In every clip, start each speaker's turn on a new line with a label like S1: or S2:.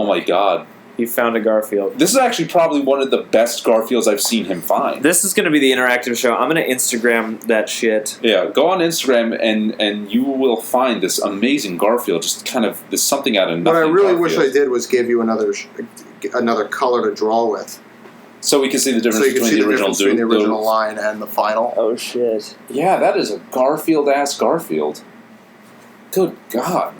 S1: Oh my god.
S2: He found a Garfield.
S1: This is actually probably one of the best Garfields I've seen him find.
S2: This is going to be the interactive show. I'm going to Instagram that shit.
S1: Yeah, go on Instagram and you will find this amazing Garfield. Just kind of there's something out of nothing.
S3: What I really
S1: Garfield.
S3: wish I did was give you another color to draw with,
S1: so we can see the difference between the original
S3: line and the final.
S2: Oh shit!
S1: Yeah, that is a Garfield-ass Garfield. Good God.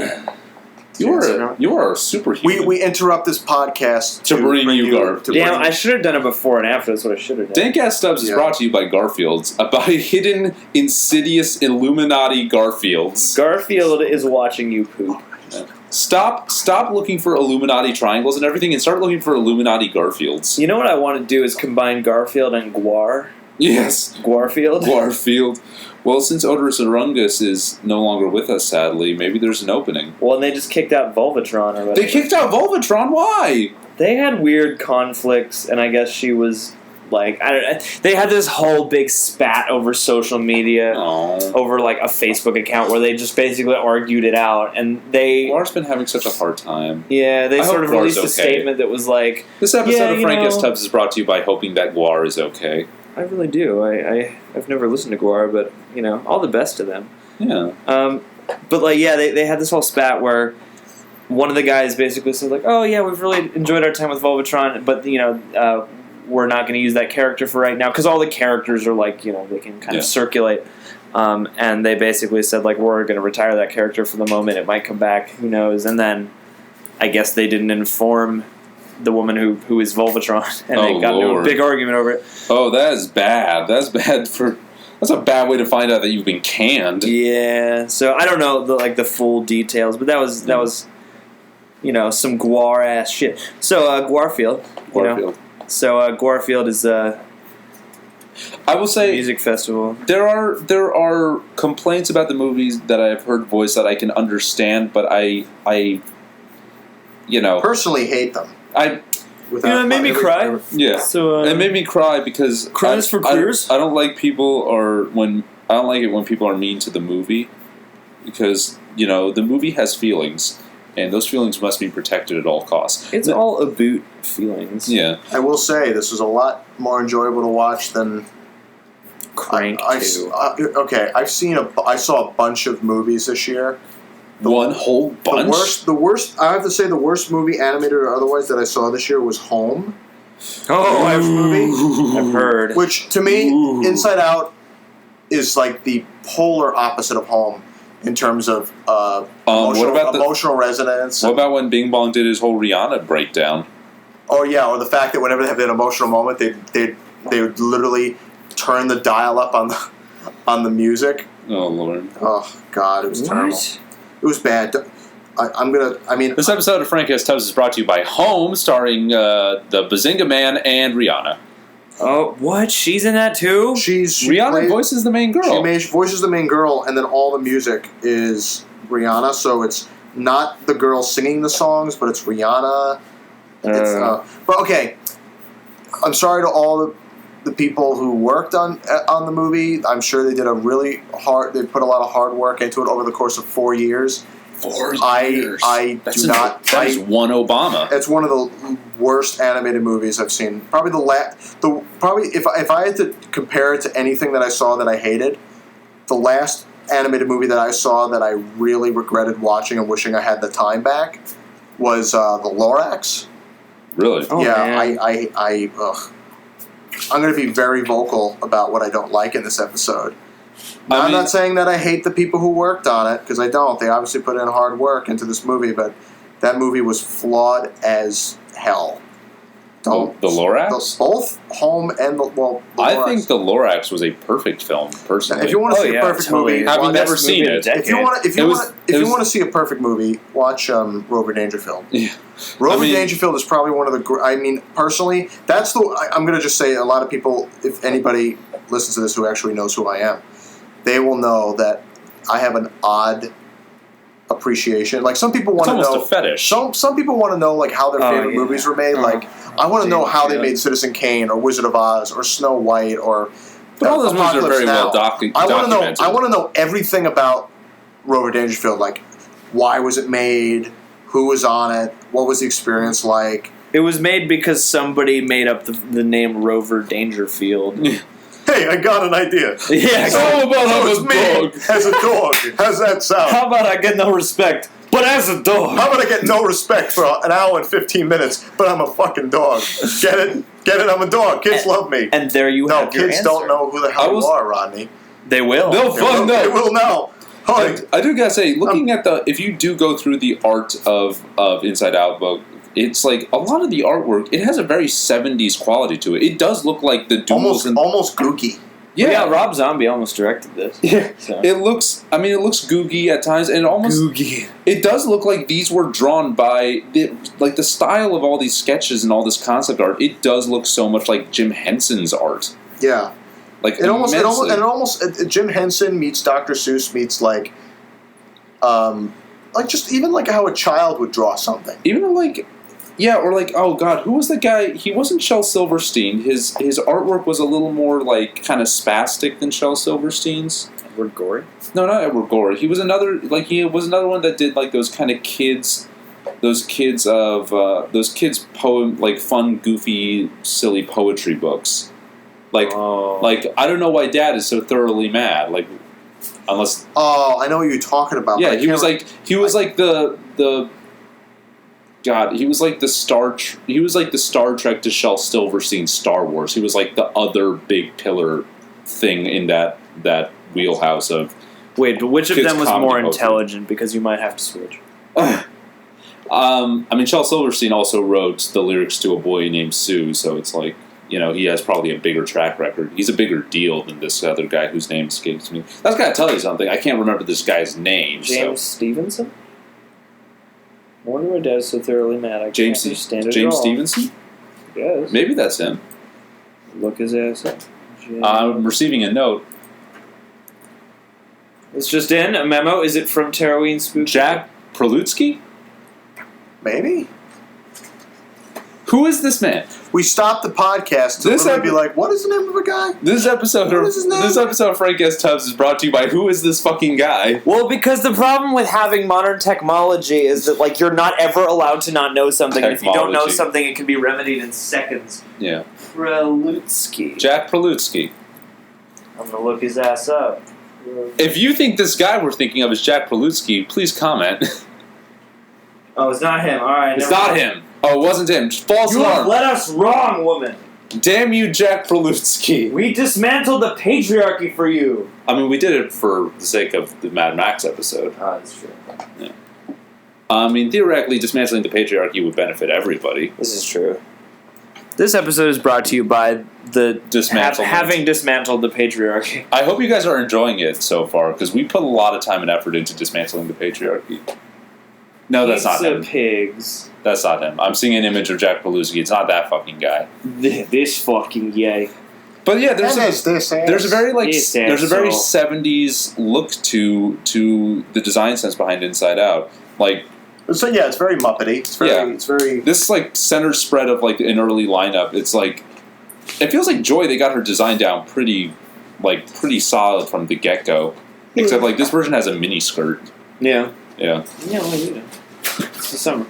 S1: You are a superhuman.
S3: We interrupt this podcast
S1: to bring you Garfield.
S2: Damn, I should have done it before and after. That's what I should have done.
S1: Dank Ass Stubs is brought to you by Garfields, about hidden, insidious Illuminati Garfields.
S2: Garfield is watching you poop.
S1: Stop looking for Illuminati triangles and everything, and start looking for Illuminati Garfields.
S2: You know what I want to do is combine Garfield and Guar.
S1: Yes.
S2: Garfield?
S1: Garfield. Well, since Odorous Arungus is no longer with us, sadly, maybe there's an opening.
S2: Well, and they just kicked out Volvatron or whatever.
S1: They kicked out Volvatron? Why?
S2: They had weird conflicts, and I guess she was, like, they had this whole big spat over social media, over, like, a Facebook account where they just basically argued it out, and they...
S1: Guar's been having such a hard time.
S2: Yeah, they sort of released a statement that was like...
S1: This episode of Frank S. Tubbs is brought to you by hoping that Guar is okay.
S2: I really do. I've never listened to Guar, but, you know, all the best to them.
S1: Yeah.
S2: But, like, yeah, they had this whole spat where one of the guys basically said, like, oh, yeah, we've really enjoyed our time with Volvatron, but, you know, we're not going to use that character for right now, because all the characters are, like, you know, they can kind of circulate. And they basically said, like, we're going to retire that character for the moment. It might come back. Who knows? And then I guess they didn't inform the woman who is Volvatron, and they got into a big argument over it.
S1: Oh, that is bad. That's a bad way to find out that you've been canned.
S2: Yeah. So I don't know the full details, but that was you know, some Guar ass shit. So Garfield. So Garfield is I
S1: will say
S2: music festival.
S1: There are complaints about the movies that I've heard voiced that I can understand, but I you know,
S3: personally hate them.
S2: It made me cry.
S1: Yeah, so it made me cry because
S2: cries for queers.
S1: I don't like I don't like it when people are mean to the movie, because you know the movie has feelings, and those feelings must be protected at all costs.
S2: It's all about feelings.
S1: Yeah,
S3: I will say this was a lot more enjoyable to watch than
S2: Crank 2.
S3: Okay, I saw a bunch of movies this year.
S1: One whole bunch?
S3: The worst, I have to say the worst movie, animated or otherwise, that I saw this year was Home.
S2: I've heard.
S3: Which, to me, Inside Out is like the polar opposite of Home in terms of emotional resonance.
S1: What about when Bing Bong did his whole Rihanna breakdown?
S3: Oh, yeah, or the fact that whenever they have an emotional moment, they would literally turn the dial up on the music.
S1: Oh, Lord.
S3: Oh, God, it was terrible. It was bad. This
S1: episode of Frank S. Tubbs is brought to you by Home, starring the Bazinga Man and Rihanna.
S2: Oh, what? She's in that too?
S1: Rihanna voices the main girl.
S3: She voices the main girl, and then all the music is Rihanna, so it's not the girl singing the songs, but it's Rihanna. But okay, I'm sorry to all the people who worked on the movie. I'm sure they did they put a lot of hard work into it over the course of 4 years.
S1: 4 years.
S3: That is
S1: one Obama.
S3: It's one of the worst animated movies I've seen. Probably if I had to compare it to anything that I saw that I hated, the last animated movie that I saw that I really regretted watching and wishing I had the time back was the Lorax.
S1: Really?
S2: Oh,
S3: yeah,
S2: man.
S3: I'm going to be very vocal about what I don't like in this episode. Now, I'm not saying that I hate the people who worked on it, because I don't. They obviously put in hard work into this movie, but that movie was flawed as hell.
S1: The Lorax?
S3: Both Home and the Lorax.
S1: I think the Lorax was a perfect film, personally.
S3: If you want to see a perfect movie,
S1: having never seen it.
S3: If you want to see a perfect movie, watch Rover Dangerfield.
S1: Yeah.
S3: Rover Dangerfield is probably one of the. Personally, that's the. I'm going to just say a lot of people, if anybody listens to this who actually knows who I am, they will know that I have an odd appreciation. Like some people want to know.
S1: It's almost a fetish.
S3: Some people want to know like how their favorite movies were made. Like I want to know how they made Citizen Kane or Wizard of Oz or Snow White or.
S1: But all those movies are very well documented.
S3: I want to know everything about Rover Dangerfield. Like why was it made? Who was on it? what was the experience like?
S2: It was made because somebody made up the name Rover Dangerfield.
S3: Hey, I got an idea.
S2: Yeah,
S1: How about I'm a dog?
S3: As a dog. How's that sound?
S2: How about I get no respect, but as a dog?
S3: How about I get no respect for an hour and 15 minutes, but I'm a fucking dog? Get it? Get it? I'm a dog. Kids love me.
S2: And there you
S3: No,
S2: have your
S3: kids
S2: answer.
S3: don't know who the hell you are, Rodney.
S2: They will.
S1: They'll find
S3: They
S1: out.
S3: will now.
S1: I do gotta say, looking at if you do go through the art of Inside Out book, it's like a lot of the artwork. It has a very 70s quality to it. It does look like the duels
S3: almost gooky.
S2: Yeah, Rob Zombie almost directed this.
S1: Yeah,
S2: so.
S1: it looks googy at times, and
S2: Googie.
S1: it does look like these were drawn by the style of all these sketches and all this concept art. It does look so much like Jim Henson's art.
S3: Yeah,
S1: like
S3: it almost Jim Henson meets Dr. Seuss meets like just even like how a child would draw something.
S1: Even like. Yeah, or like, oh god, who was the guy? He wasn't Shel Silverstein. His artwork was a little more like kind of spastic than Shel Silverstein's.
S2: Edward Gorey?
S1: No, not Edward Gorey. He was another one that did like those kind of those kids poem, like fun, goofy, silly poetry books. Like I don't know why Dad is so thoroughly mad. Like unless
S3: I know what you're talking about.
S1: Yeah, he was like the. God, he was like the Star Trek to Shel Silverstein's Star Wars. He was like the other big pillar thing in that wheelhouse of.
S2: Wait, but which of them was more
S1: poetry.
S2: intelligent? Because you might have to switch.
S1: I mean, Shel Silverstein also wrote the lyrics to A Boy Named Sue, so it's like, he has probably a bigger track record. He's a bigger deal than this other guy whose name escapes me. That's got to tell you something. I can't remember this guy's name.
S2: James Stevenson? I wonder why Dad's so thoroughly mad. I
S1: James
S2: can't understand it
S1: James
S2: at all.
S1: Stevenson?
S2: Yes.
S1: Maybe that's him.
S2: Look his ass up.
S1: I'm receiving a note.
S2: It's just in a memo. Is it from Taren Spooky?
S1: Jack Prelutsky?
S3: Maybe.
S1: Who is this man?
S3: We stopped the podcast to literally be like, what is the name of a guy?
S1: This episode
S3: What is his name?
S1: of Frank S. Tubbs is brought to you by Who Is This Fucking Guy?
S2: Well, because the problem with having modern technology is that, like, you're not ever allowed to not know something. And if you don't know
S1: Technology.
S2: something, it can be remedied in seconds.
S1: Yeah.
S2: Prelutsky.
S1: Jack Prelutsky.
S2: I'm gonna look his ass up.
S1: If you think this guy we're thinking of is Jack Prelutsky, please comment.
S2: Oh, it's not him. All right.
S1: It's
S2: never
S1: not
S2: mind.
S1: him. Oh, it wasn't him. False
S2: You have
S1: alarm.
S2: led us wrong, woman.
S1: Damn you, Jack Prelutsky.
S2: We dismantled the patriarchy for you.
S1: I mean, we did it for the sake of the Mad Max episode.
S2: Oh, that's true.
S1: I mean, theoretically, dismantling the patriarchy would benefit everybody.
S2: This is true. This episode is brought to you by the
S1: Dismantlement.
S2: having dismantled the patriarchy.
S1: I hope you guys are enjoying it so far, because we put a lot of time and effort into dismantling the patriarchy. No, that's not him.
S2: Pigs.
S1: That's not him. I'm seeing an image of Jack Prelutsky. It's not that fucking guy.
S2: This fucking guy.
S1: But yeah, there's a very
S2: This
S1: 70s look to the design sense behind Inside Out. Like,
S3: So yeah, it's very Muppety. It's very.
S1: this like center spread of like an early lineup. It's like it feels like Joy. They got her design down pretty solid from the get go. Except like this version has a mini skirt.
S2: Yeah.
S1: Yeah.
S2: Yeah, well, you know. It's the summer.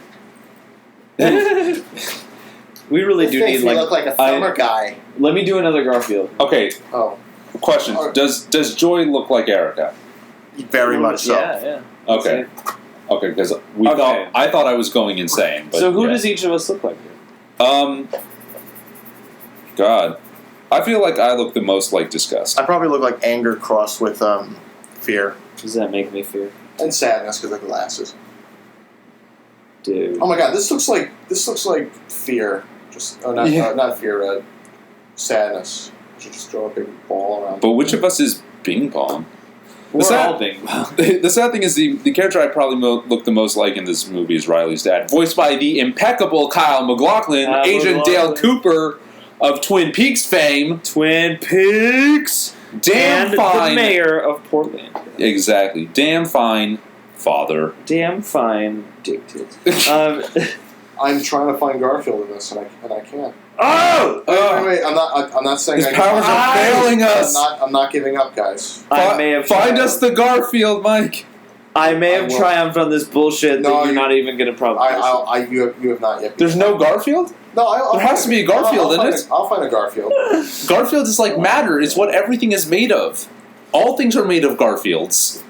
S2: We really do need
S3: look like a summer guy.
S2: Let me do another Garfield.
S1: Okay.
S3: Oh,
S1: Question: Does Joy look like Erica?
S3: very much so.
S2: Yeah.
S1: Okay. Okay, because I thought I was going insane. But
S2: So who
S1: yeah.
S2: does each of us look like?
S1: God, I feel like I look the most like disgust.
S3: I probably look like anger crossed with fear
S2: Does that make me fear?
S3: and sadness because of the glasses.
S2: Dude.
S3: Oh my god, this looks like fear. Not fear. Sadness. I should just throw a big ball around.
S1: But which of us is Bing Bong?
S2: We're all big.
S1: The sad thing is the character I probably look the most like in this movie is Riley's dad, voiced by the impeccable Kyle MacLachlan, Agent Dale Cooper of Twin Peaks fame.
S2: Twin Peaks!
S1: Damn
S2: and
S1: fine.
S2: the mayor of Portland.
S1: Exactly. Damn fine father.
S2: Damn fine dick tits.
S3: I'm trying to find Garfield in this, and I can't.
S2: Oh!
S3: Wait, I'm not saying
S1: His
S3: I
S1: powers are failing us.
S3: I'm not giving up, guys.
S2: I may have
S1: Find
S2: tried.
S1: us the Garfield, Mike.
S2: I may have
S3: will.
S2: triumphed on this bullshit
S3: No,
S2: that you're not even going to probably.
S3: You have not yet.
S1: There's no Garfield?
S3: No, I'll
S1: There has to be a Garfield in it.
S3: I'll find a Garfield.
S1: Garfield is like matter. It's what everything is made of. All things are made of Garfields.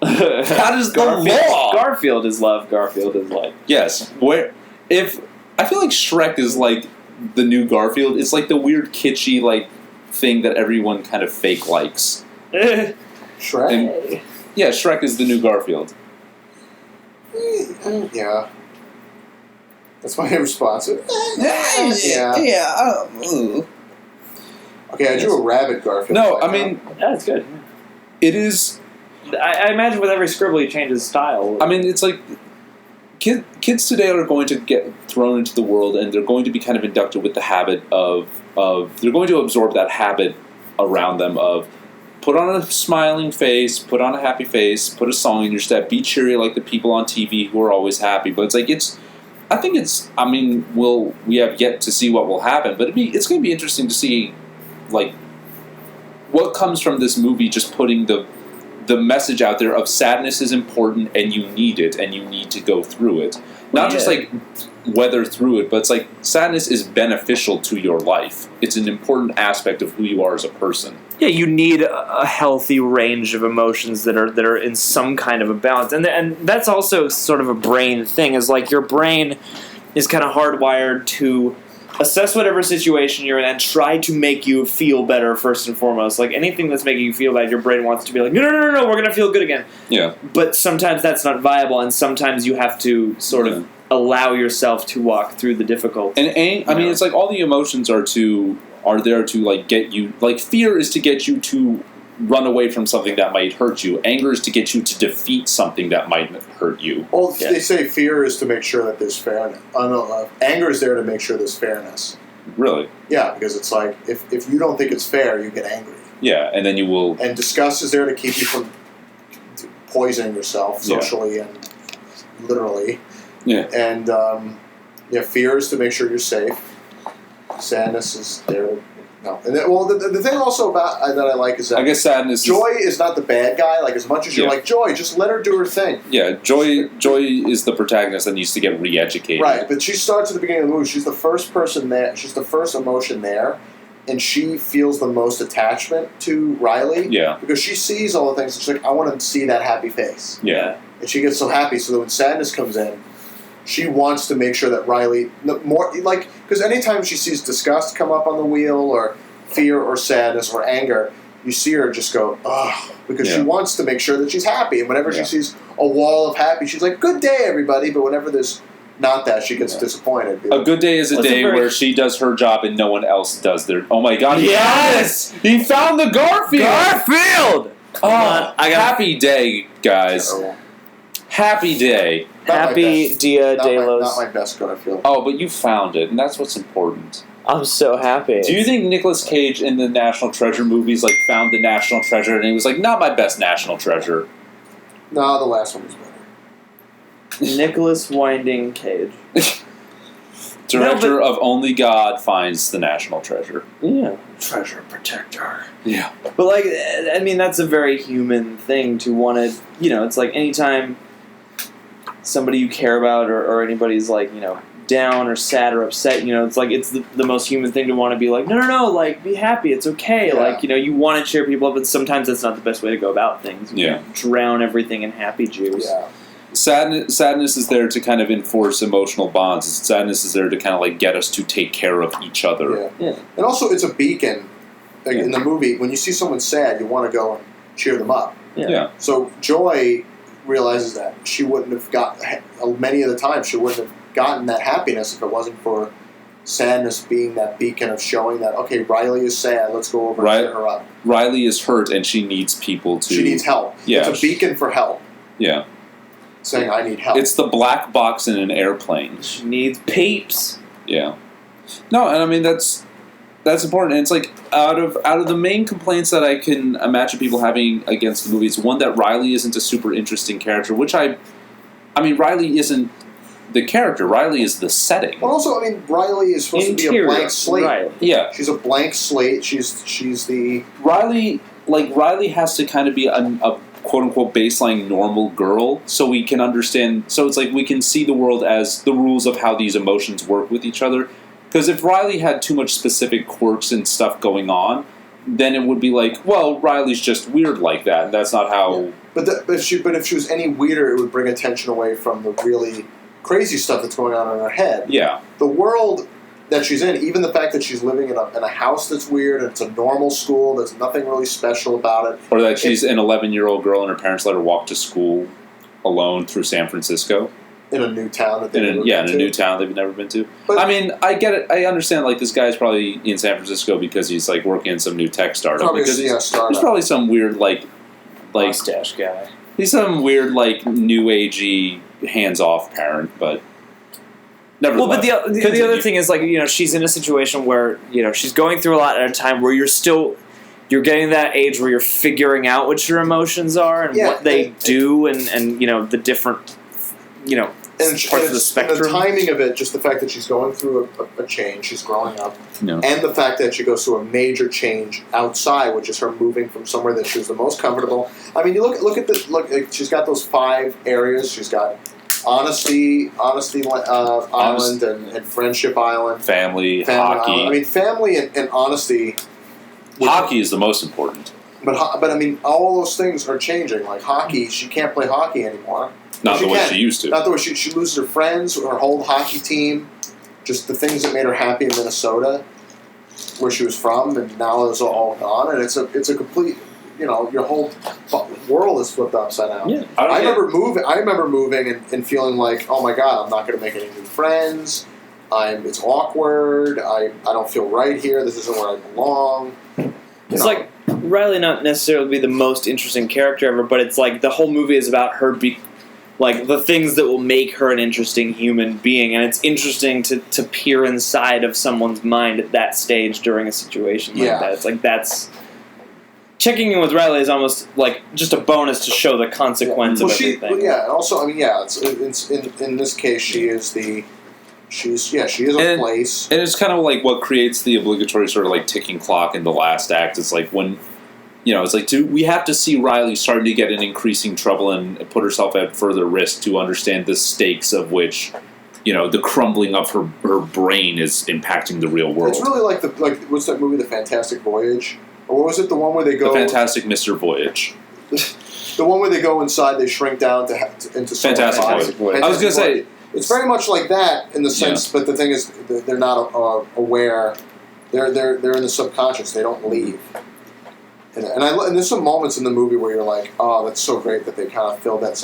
S1: That is the law.
S2: Garfield is love. Garfield is life.
S1: Yes. I feel like Shrek is like the new Garfield. It's like the weird kitschy like thing that everyone kind of fake likes.
S3: Shrek?
S1: And, yeah, Shrek is the new Garfield.
S3: Yeah. That's my response.
S1: Yeah.
S3: Okay, I drew a rabbit Garfield.
S1: No, I mean,
S2: That's good.
S1: it is.
S2: I imagine with every scribble he changes style.
S1: I mean, it's like kids today are going to get thrown into the world, and they're going to be kind of inducted with the habit of they're going to absorb that habit around them of put on a smiling face, put on a happy face, put a song in your step, be cheery like the people on TV who are always happy. But it's like we have yet to see what will happen, but it's going to be interesting to see like what comes from this movie, just putting the message out there of sadness is important and you need it and you need to go through it. Not just like weather through it, but it's like sadness is beneficial to your life. It's an important aspect of who you are as a person.
S2: Yeah, you need a healthy range of emotions that are in some kind of a balance, and that's also sort of a brain thing. Is like your brain is kind of hardwired to assess whatever situation you're in and try to make you feel better first and foremost. Like anything that's making you feel bad, your brain wants to be like, no, we're gonna feel good again.
S1: Yeah.
S2: But sometimes that's not viable, and sometimes you have to sort of allow yourself to walk through the difficulty.
S1: And I mean, it's like all the emotions are there to like get you. Like fear is to get you to run away from something that might hurt you. Anger is to get you to defeat something that might hurt you.
S3: Well, they say fear is to make sure that there's fairness. Anger is there to make sure there's fairness.
S1: Really?
S3: Yeah, because it's like if you don't think it's fair, you get angry.
S1: Yeah, and then you will.
S3: And disgust is there to keep you from poisoning yourself socially and literally.
S1: Yeah.
S3: And fear is to make sure you're safe. Sadness is there. No. And then, the thing also about that I like is that
S1: I guess sadness.
S3: Joy is not the bad guy. Like as much as you're like Joy, just let her do her thing.
S1: Yeah, Joy is the protagonist that needs to get re-educated.
S3: Right, but she starts at the beginning of the movie. She's the first person there. She's the first emotion there, and she feels the most attachment to Riley. Yeah, because she sees all the things. And she's like, I want to see that happy face.
S1: Yeah,
S3: and she gets so happy. So that when sadness comes in, she wants to make sure that Riley because anytime she sees disgust come up on the wheel or fear or sadness or anger, you see her just go, ugh, because she wants to make sure that she's happy. And whenever she sees a wall of happy, she's like, good day, everybody. But whenever there's not that, she gets disappointed.
S1: A good day is a day where she does her job and no one else does their... Oh my god, yes! He found the Garfield!
S2: Garfield!
S1: Oh, happy day, guys. Happy day.
S2: Happy Dia de los...
S3: Not my best Garfield.
S1: Oh, but you found it, and that's what's important.
S2: I'm so happy.
S1: Do you think Nicolas Cage in the National Treasure movies found the National Treasure and he was like, not my best National Treasure?
S3: No, the last one was better.
S2: Nicholas Winding Cage.
S1: Director of Only God Finds the National Treasure.
S2: Yeah. Treasure protector.
S1: Yeah.
S2: But I mean, that's a very human thing to want to, it's like anytime somebody you care about or anybody's down or sad or upset, it's like it's the most human thing to want to be like, no, be happy, it's okay. Yeah. You want to cheer people up, but sometimes that's not the best way to go about things. You drown everything in happy juice. Yeah.
S1: Sadness is there to kind of enforce emotional bonds. Sadness is there to kind of get us to take care of each other.
S3: Yeah. And also it's a beacon. In the movie, when you see someone sad, you want to go and cheer them up.
S1: Yeah.
S3: So Joy realizes that she wouldn't have many of the time she wouldn't have gotten that happiness if it wasn't for sadness being that beacon of showing that, okay, Riley is sad, let's go over and cheer her up.
S1: Riley is hurt and she needs people to...
S3: She needs help.
S1: Yeah.
S3: It's a beacon for help.
S1: Yeah.
S3: Saying, I need help.
S1: It's the black box in an airplane.
S2: She needs peeps.
S1: Yeah. No, and I mean, that's important. And it's out of the main complaints that I can imagine people having against the movie, it's one that Riley isn't a super interesting character, which I mean, Riley isn't the character. Riley is the setting.
S3: But also, I mean, Riley is supposed to be a blank slate.
S2: Right.
S1: Yeah.
S3: She's a blank slate. She's the...
S1: Riley has to kind of be a quote-unquote baseline normal girl, so we can understand, so it's like we can see the world as the rules of how these emotions work with each other. Because if Riley had too much specific quirks and stuff going on, then it would be like, well, Riley's just weird like that, and that's not how...
S3: Yeah. But if she was any weirder, it would bring attention away from the really crazy stuff that's going on in her head.
S1: Yeah.
S3: The world that she's in, even the fact that she's living in a house that's weird, and it's a normal school, there's nothing really special about it.
S1: Or that she's an 11-year-old girl and her parents let her walk to school alone through San Francisco.
S3: In a new town that they've
S1: in a new town they've never been to. But, I mean, I get it. I understand, like, this guy's probably in San Francisco because he's, like, working in some new tech startup.
S3: Probably
S1: because
S3: startup.
S1: He's probably some weird, like
S2: mustache guy.
S1: He's some weird, like, new agey, hands-off parent, but...
S2: Well, but the other thing is, like, you know, she's in a situation where, you know, she's going through a lot at a time where you're getting that age where you're figuring out what your emotions are and what they do and, you know, the different, you know, parts of the spectrum.
S3: The timing of it, just the fact that she's going through a change, she's growing up, and the fact that she goes through a major change outside, which is her moving from somewhere that she was the most comfortable. I mean, you look at this. Look, she's got those 5 areas. She's got Honesty Island and Friendship Island,
S1: family hockey.
S3: Island. I mean, family and honesty.
S1: Hockey is the most important.
S3: But I mean, all those things are changing. Like hockey, she can't play hockey anymore.
S1: Not the way she used to.
S3: Not the way she loses her friends, her whole hockey team, just the things that made her happy in Minnesota, where she was from, and now it's all gone. And it's a complete, you know, your whole world is flipped upside down.
S2: Yeah.
S3: I remember moving and feeling like, oh my god, I'm not going to make any new friends. It's awkward. I don't feel right here. This isn't where I belong.
S2: It's like Riley not necessarily be the most interesting character ever, but it's like the whole movie is about her like the things that will make her an interesting human being, and it's interesting to peer inside of someone's mind at that stage during a situation like that. It's like that's checking in with Riley is almost like just a bonus to show the consequence of everything.
S3: Also, I mean, it's in this case, she is a place,
S1: and it's kind of like what creates the obligatory sort of like ticking clock in the last act. It's like when. You know, it's like we have to see Riley starting to get in increasing trouble and put herself at further risk to understand the stakes of which, you know, the crumbling of her brain is impacting the real world.
S3: It's really like what's that movie, The Fantastic Voyage? Or what was it, the one where they go...
S1: The Fantastic Mr. Voyage.
S3: The one where they go inside, they shrink down into...
S1: Fantastic Voyage. I was going to say...
S3: It's very much like that in the sense, but the thing is, they're not aware. They're in the subconscious. They don't leave. And there's some moments in the movie where you're like, oh, that's so great that they kind of filled that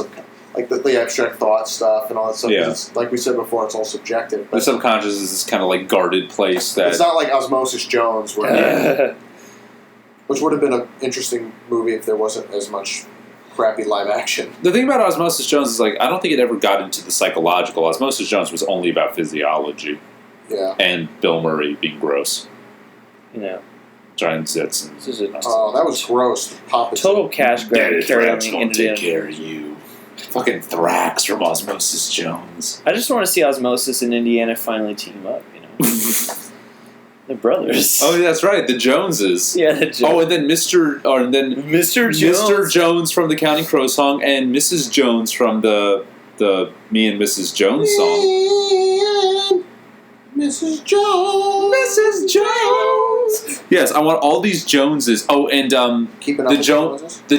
S3: like the abstract thought stuff and all that stuff.
S1: Yeah.
S3: It's, like we said before, it's all subjective.
S1: The subconscious is this kind of like guarded place that...
S3: It's not like Osmosis Jones, which would have been an interesting movie if there wasn't as much crappy live action.
S1: The thing about Osmosis Jones is, like, I don't think it ever got into the psychological. Osmosis Jones was only about physiology.
S3: Yeah.
S1: And Bill Murray being gross.
S2: Yeah.
S1: Giant zits.
S3: Oh, that was gross.
S2: Total cash grab.
S1: Carry on the take care of you. Fucking Thrax from Osmosis Jones.
S2: I just want to see Osmosis and Indiana finally team up, you know. They're brothers.
S1: Oh, that's right. The Joneses.
S2: Yeah, the Joneses.
S1: Oh, and then Mr.
S2: Jones.
S1: Mr. Jones from the Counting Crow song and Mrs. Jones from the Me and Mrs. Jones song.
S3: Mrs. Jones.
S1: Mrs. Jones. Yes, I want all these Joneses. Oh, and the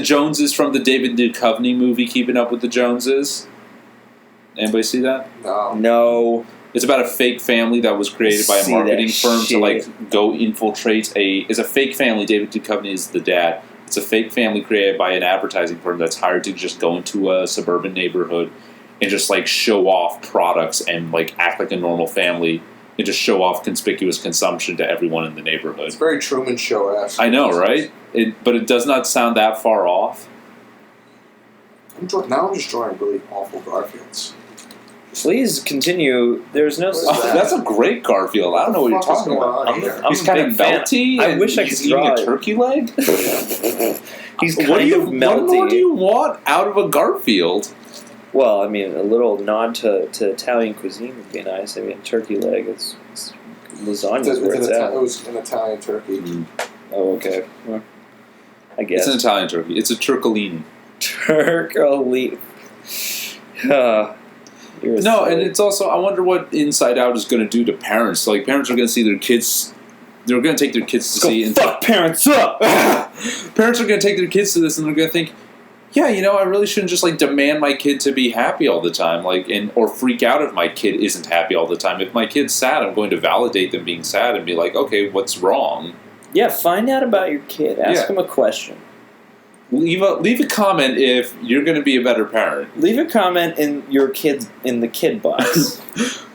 S1: Joneses from the David Duchovny movie, Keeping Up with the Joneses. Anybody see that?
S2: No.
S1: It's about a fake family that was created by a marketing firm to like go infiltrate It's a fake family. David Duchovny is the dad. It's a fake family created by an advertising firm that's hired to just go into a suburban neighborhood and just like show off products and like act like a normal family. And just show off conspicuous consumption to everyone in the neighborhood.
S3: It's very Truman Show-esque.
S1: I know, right? But it does not sound that far off.
S3: Now I'm just drawing really awful Garfields.
S2: Please continue. There's no...
S1: That's a great Garfield. I don't know what you're talking about. He's kind of melty.
S2: I wish I could draw
S1: eating a turkey leg.
S2: He's kind of melty.
S1: What more do you want out of a Garfield?
S2: Well, I mean, a little nod to Italian cuisine would be nice. I mean, turkey leg, it's lasagna's where it's at.
S3: It was an Italian turkey.
S2: Oh, okay. Well, I guess.
S1: It's an Italian turkey. It's a turcolini.
S2: Hercules.
S1: No, and it's also, I wonder what Inside Out is going to do to parents. Like, parents are going to see their kids, they're going to take their kids to see...
S2: Fuck parents up!
S1: Parents are going to take their kids to this, and they're going to think, yeah, you know, I really shouldn't just, like, demand my kid to be happy all the time, like, or freak out if my kid isn't happy all the time. If my kid's sad, I'm going to validate them being sad and be like, okay, what's wrong?
S2: Yeah, find out about your kid. Ask him a question.
S1: Leave a comment if you're going to be a better parent.
S2: Leave a comment in the kid box.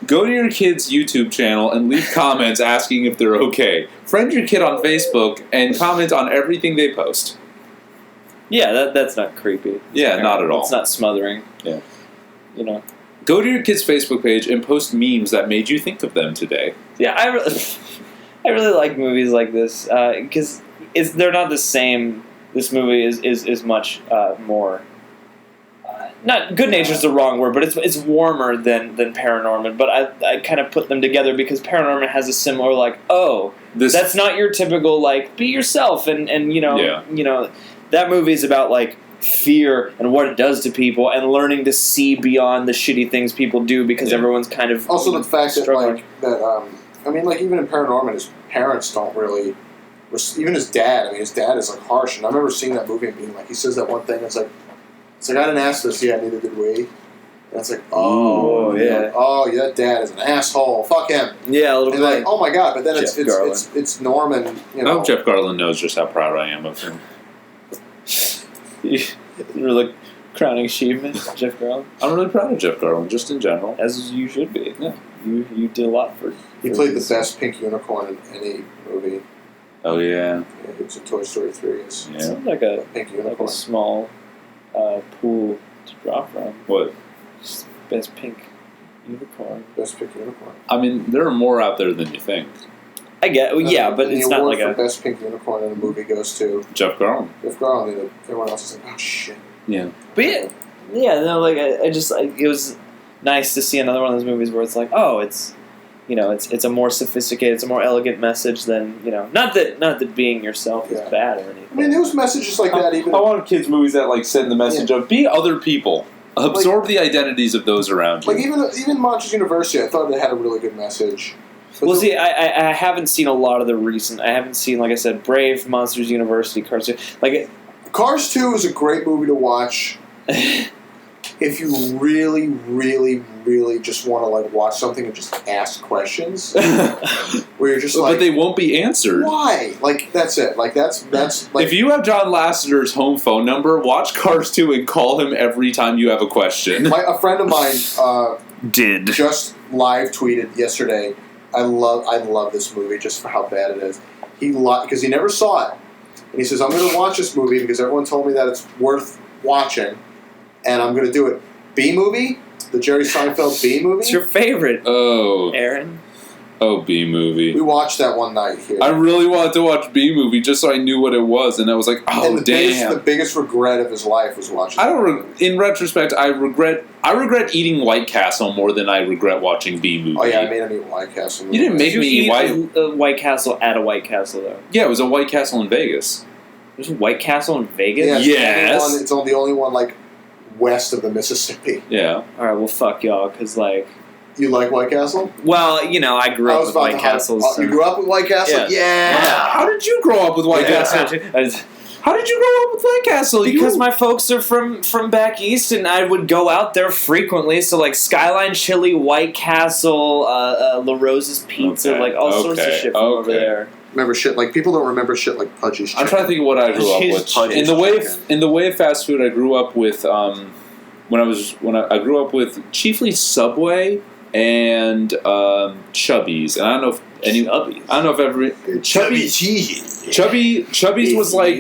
S1: Go to your kid's YouTube channel and leave comments asking if they're okay. Friend your kid on Facebook and comment on everything they post.
S2: Yeah, that's not creepy.
S1: Yeah, not at all.
S2: It's not smothering.
S1: Yeah.
S2: You know.
S1: Go to your kid's Facebook page and post memes that made you think of them today.
S2: Yeah, I really like movies like this because they're not the same. This movie is much more. Not good natured is the wrong word, but it's warmer than Paranorman. But I kind of put them together because Paranorman has a similar like, that's not your typical like be yourself and you know that movie is about like fear and what it does to people and learning to see beyond the shitty things people do because everyone's kind of
S3: also the fact
S2: struggling.
S3: that I mean like even in Paranorman his parents don't really. Even his dad, I mean, his dad is like harsh, and I remember seeing that movie and being like, he says that one thing, it's like I didn't ask this, yeah, neither did we. And it's like, that dad is an asshole, fuck him.
S2: Yeah, a little bit.
S3: Like, oh my god, but then it's Norman, you know.
S1: I hope Jeff Garland knows just how proud I am of him.
S2: You're like crowning achievement, Jeff Garland.
S1: I'm really proud of Jeff Garland, just in general.
S2: As you should be.
S1: Yeah,
S2: you did a lot for.
S3: He played the best pink unicorn in any movie.
S1: Oh yeah.
S3: It's in Toy Story 3. It's
S2: like a
S3: pink unicorn.
S2: Like a small pool to draw from.
S1: What?
S2: Just best pink unicorn.
S3: Best pink unicorn.
S1: I mean, there are more out there than you think.
S2: I get, but it's not like
S3: the best pink unicorn in a movie goes to
S1: Jeff Garland.
S3: Jeff Garland, and everyone else is like, oh shit.
S1: Yeah.
S2: But it was nice to see another one of those movies where it's like, it's. You know, it's a more sophisticated, it's a more elegant message than not that being yourself is bad or anything.
S3: I mean, there was messages like that. Even
S1: I want kids movies that like send the message of be other people, absorb the identities of those around you.
S3: Like even Monsters University, I thought it had a really good message.
S2: But see, I haven't seen a lot of the recent. I haven't seen, like I said, Brave, Monsters University, Cars 2.
S3: Cars 2 is a great movie to watch. If you really, really, really just want to like watch something and just ask questions, where you're just like,
S1: but they won't be answered.
S3: Why? Like that's it. Like that's like.
S1: If you have John Lasseter's home phone number, watch Cars 2 and call him every time you have a question.
S3: A friend of mine just live tweeted yesterday. I love this movie just for how bad it is. Because he never saw it, and he says I'm going to watch this movie because everyone told me that it's worth watching. And I'm going to do it. B-movie? The Jerry Seinfeld B-movie?
S2: It's your favorite.
S1: Oh.
S2: Aaron?
S1: Oh, B-movie.
S3: We watched that one night here.
S1: I really wanted to watch B-movie just so I knew what it was. And I was like, damn.
S3: The biggest regret of his life was watching
S1: in retrospect, I regret eating White Castle more than I regret watching B-movie.
S3: Oh, yeah, I made him eat White Castle.
S1: You didn't make me eat
S2: White Castle at a White Castle, though.
S1: Yeah, it was a White Castle in Vegas.
S2: There's a White Castle in Vegas?
S3: Yeah,
S1: yes.
S3: It's the only one, like, west of the Mississippi.
S1: Yeah.
S2: Alright, well, fuck y'all, because, like...
S3: You like White Castle?
S2: Well, I grew up with White Castles.
S3: You grew up with White Castle? Yeah.
S1: How did you grow up with White Castle? How did you grow up with White Castle?
S2: Because my folks are from back east, and I would go out there frequently. So, like, Skyline Chili, White Castle, La Rosa's Pizza, all sorts of shit from over there.
S3: Remember shit like people don't remember shit like Pudgy's Chicken.
S1: I'm trying to think of what I grew up with. In the way of fast food, I grew up with I grew up with chiefly Subway and Chubby's, and I don't know if any. I don't know if every Chubby's was like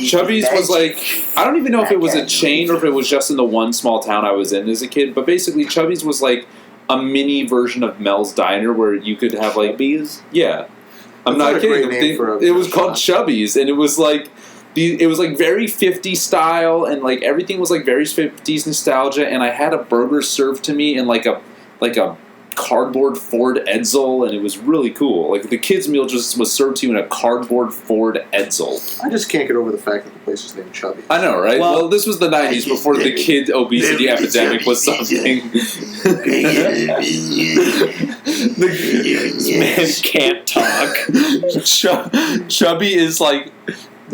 S1: Chubby's was like I don't even know if it was a chain or if it was just in the one small town I was in as a kid. But basically, Chubby's was like a mini version of Mel's Diner where you could have like
S2: Chubby's.
S1: Yeah. I'm not kidding. It was called Chubby's, and it was like very 50s style, and like everything was like very 50s nostalgia. And I had a burger served to me in like a cardboard Ford Edsel, and it was really cool. Like, the kids' meal just was served to you in a cardboard Ford Edsel.
S3: I just can't get over the fact that the place is named Chubby.
S1: I know, right? Well, this was the 90s before the kid obesity epidemic was something.
S2: This man can't talk.
S1: Chubby is like...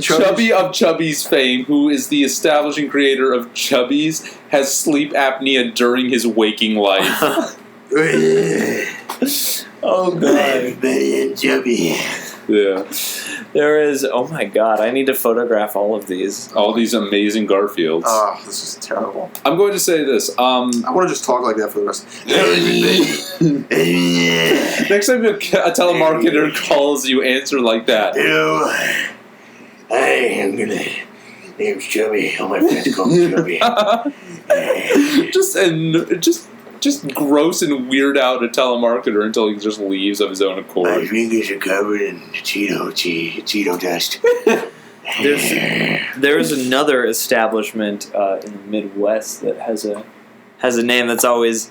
S1: Chubby of Chubby's fame, who is the establishing creator of Chubby's, has sleep apnea during his waking life.
S2: Oh god,
S4: Chubby.
S1: Yeah.
S2: there is. Oh my god, I need to photograph all of these.
S1: All these amazing Garfields.
S3: Oh, this is terrible.
S1: I'm going to say this.
S3: I want to just talk like that for the rest.
S1: Next time a telemarketer calls you, answer like that.
S4: Hey, I'm gonna. Name's Chubby. All my friends call me Chubby.
S1: just gross and weird out a telemarketer until he just leaves of his own
S4: My
S1: accord.
S4: fingers are covered in Cheeto dust.
S2: There's another establishment in the Midwest that has a name that's always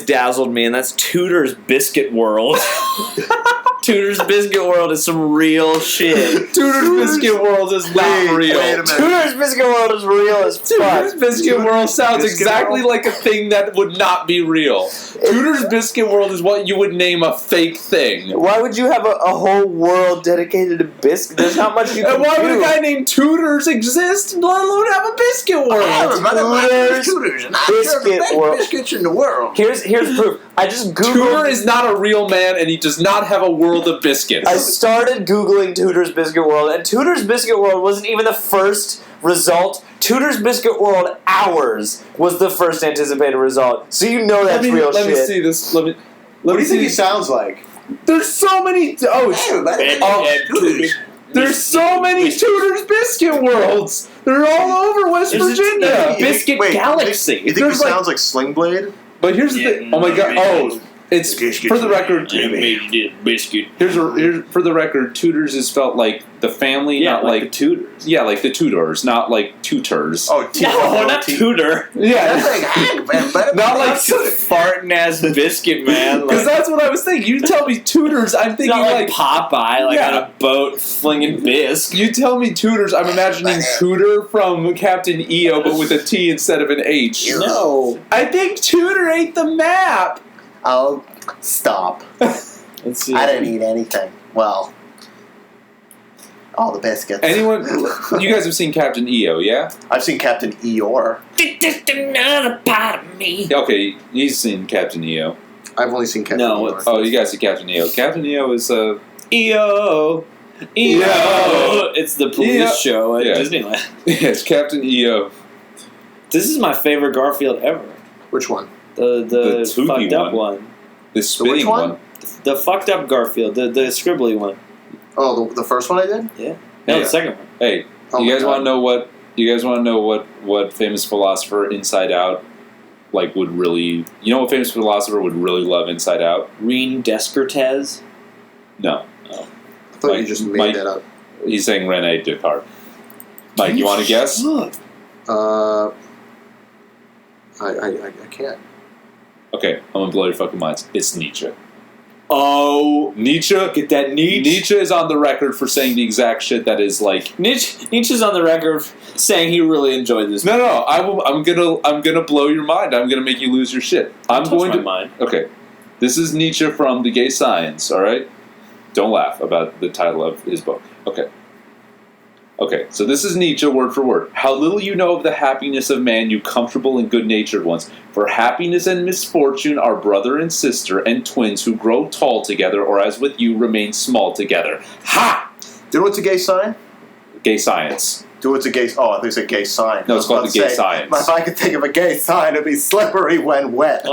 S2: dazzled me, and that's Tutors Biscuit World. Tutors Biscuit World is some real shit.
S1: Tutors Biscuit World is not real.
S3: Wait a minute.
S2: Tutors Biscuit World is real as
S1: Tutors
S2: fuck.
S1: Biscuit World sounds
S3: Biscuit
S1: exactly
S3: World?
S1: like a thing that would not be real. Tutors Biscuit World is what you would name a fake thing.
S2: Why would you have a whole world dedicated to biscuits? There's not much you can
S1: And why would
S2: do.
S1: a guy named Tutors exist, let alone have a biscuit world?
S3: Tutors. And I'm
S2: Biscuit
S3: sure the best
S2: World.
S3: biscuits in the world.
S2: Here's proof. I just
S1: Tudor
S2: googled.
S1: is not a real man, and he does not have a world of biscuits.
S2: I started googling Tutors Biscuit World, and Tutors Biscuit World wasn't even the first result. Tutors Biscuit World Hours was the first anticipated result. So you know that's real
S1: let
S2: shit.
S1: me see this. Let
S3: What
S1: me
S3: do you think he
S1: see.
S3: sounds like?
S1: There's so many. There's so many Tudors Biscuit Worlds. They're all over West Virginia.
S2: Biscuit
S3: Wait,
S2: Galaxy.
S3: You think he
S1: There's like-
S3: sounds like Sling Blade?
S1: But here's the thing. Oh my god. Oh, it's for the record.
S2: biscuit.
S1: Here's for the record. Tutors is spelled like the family,
S2: Yeah,
S1: not
S2: like the
S1: like
S2: Tutors.
S1: yeah, like the Tudors, not like tutors.
S3: Oh,
S2: No, not Tudor.
S1: Yeah, not like
S2: Farting ass biscuit man.
S1: because that's what I was thinking. You tell me tutors, I'm
S2: It's
S1: thinking
S2: not
S1: like
S2: Popeye, like
S1: Yeah.
S2: on a boat flinging bisque.
S1: you tell me tutors, I'm imagining Tutor from Captain EO, but with a T instead of an H.
S2: No.
S1: I think Tutor ate the map.
S3: Oh, stop.
S2: Let's see.
S3: I didn't eat anything. Well, all the biscuits.
S1: Anyone? You guys have seen Captain EO, yeah?
S3: I've seen Captain Eeyore.
S4: Just another part of me.
S1: Okay, he's seen Captain EO.
S3: I've only seen Captain
S2: No,
S3: Eeyore.
S1: Oh, you guys see Captain EO. Captain EO is
S2: EO. EO. It's the police
S1: EO.
S2: show at
S1: Yeah.
S2: Disneyland.
S1: yes, Captain EO.
S2: This is my favorite Garfield ever.
S3: Which one?
S2: The
S1: spooky
S2: fucked up one.
S1: The spinning
S3: one?
S1: one.
S2: The fucked up Garfield. The scribbly one.
S3: Oh, the first one I did?
S2: Yeah. No,
S1: Yeah.
S2: the second one.
S1: Hey,
S3: Oh
S1: you
S3: my
S1: guys
S3: God.
S1: want to know what? You guys want to know what famous philosopher Inside Out like would really? You know what famous philosopher would really love Inside Out?
S2: Reen Descartes.
S1: No,
S3: I thought you
S1: Mike-
S3: just made
S1: Mike-
S3: that up.
S1: he's saying Rene Descartes. Mike, you want to guess?
S3: I can't.
S1: Okay, I'm gonna blow your fucking minds. It's Nietzsche.
S2: Oh,
S1: Nietzsche.
S2: get that Nietzsche.
S1: Nietzsche is on the record for saying the exact shit that is like.
S2: Nietzsche's on the record saying he really enjoyed this.
S1: No, I'm gonna blow your mind. I'm gonna make you lose your shit. I'm
S2: Touch
S1: going
S2: my
S1: to.
S2: mind.
S1: Okay, this is Nietzsche from The Gay Science. All right, don't laugh about the title of his book. Okay, so this is Nietzsche word for word. How little you know of the happiness of man, you comfortable and good-natured ones. For happiness and misfortune are brother and sister and twins who grow tall together, or as with you remain small together. Ha!
S3: Do you know what's a gay sign?
S1: Gay Science.
S3: Do what's a gay... Oh, I think it's a gay sign.
S1: No, it's called
S3: I was
S1: the
S3: about
S1: Gay
S3: to say,
S1: Science.
S3: If I could think of a gay sign, it'd be slippery when wet.
S2: We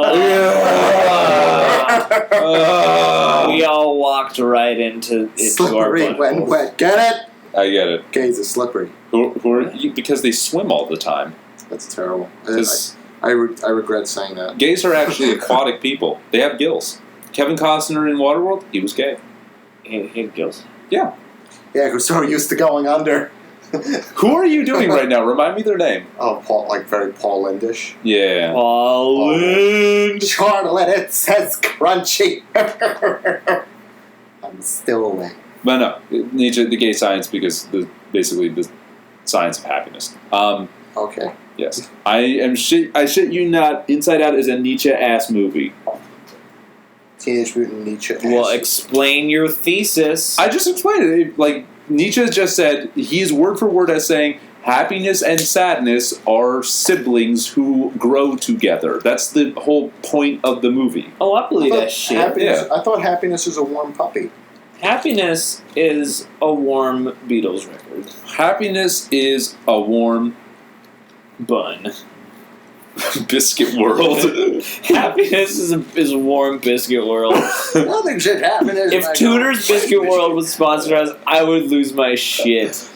S2: all walked right into our
S3: Slippery when
S2: butthole.
S3: wet. Get it?
S1: I get it.
S3: Gays are slippery.
S1: Who are because they swim all the time.
S3: That's terrible.
S1: 'Cause
S3: I regret saying that.
S1: gays are actually aquatic people. They have gills. Kevin Costner in Waterworld, he was gay.
S2: He had gills.
S3: Yeah, because we're used to going under.
S1: Who are you doing right now? Remind me their name.
S3: Oh, Paul, like very Paul Lindish.
S1: Yeah.
S3: Charlotte, it says crunchy. I'm still awake.
S1: But no, Nietzsche, the gay science, because basically the science of happiness.
S3: Okay.
S1: Yes. I shit you not, Inside Out is a Nietzsche-ass movie.
S3: Teenage Mutant Nietzsche.
S2: Well, explain your thesis.
S1: I just explained it. Like, Nietzsche just said, he's word for word as saying, happiness and sadness are siblings who grow together. That's the whole point of the movie.
S2: Oh, I believe that shit.
S3: I thought happiness is a warm puppy.
S2: Happiness is a warm Beatles record.
S1: Happiness is a warm
S2: Bun.
S1: biscuit world.
S2: Happiness is a warm biscuit world.
S3: Nothing should happen.
S2: If Tutors Biscuit World would sponsor us, I would lose my shit.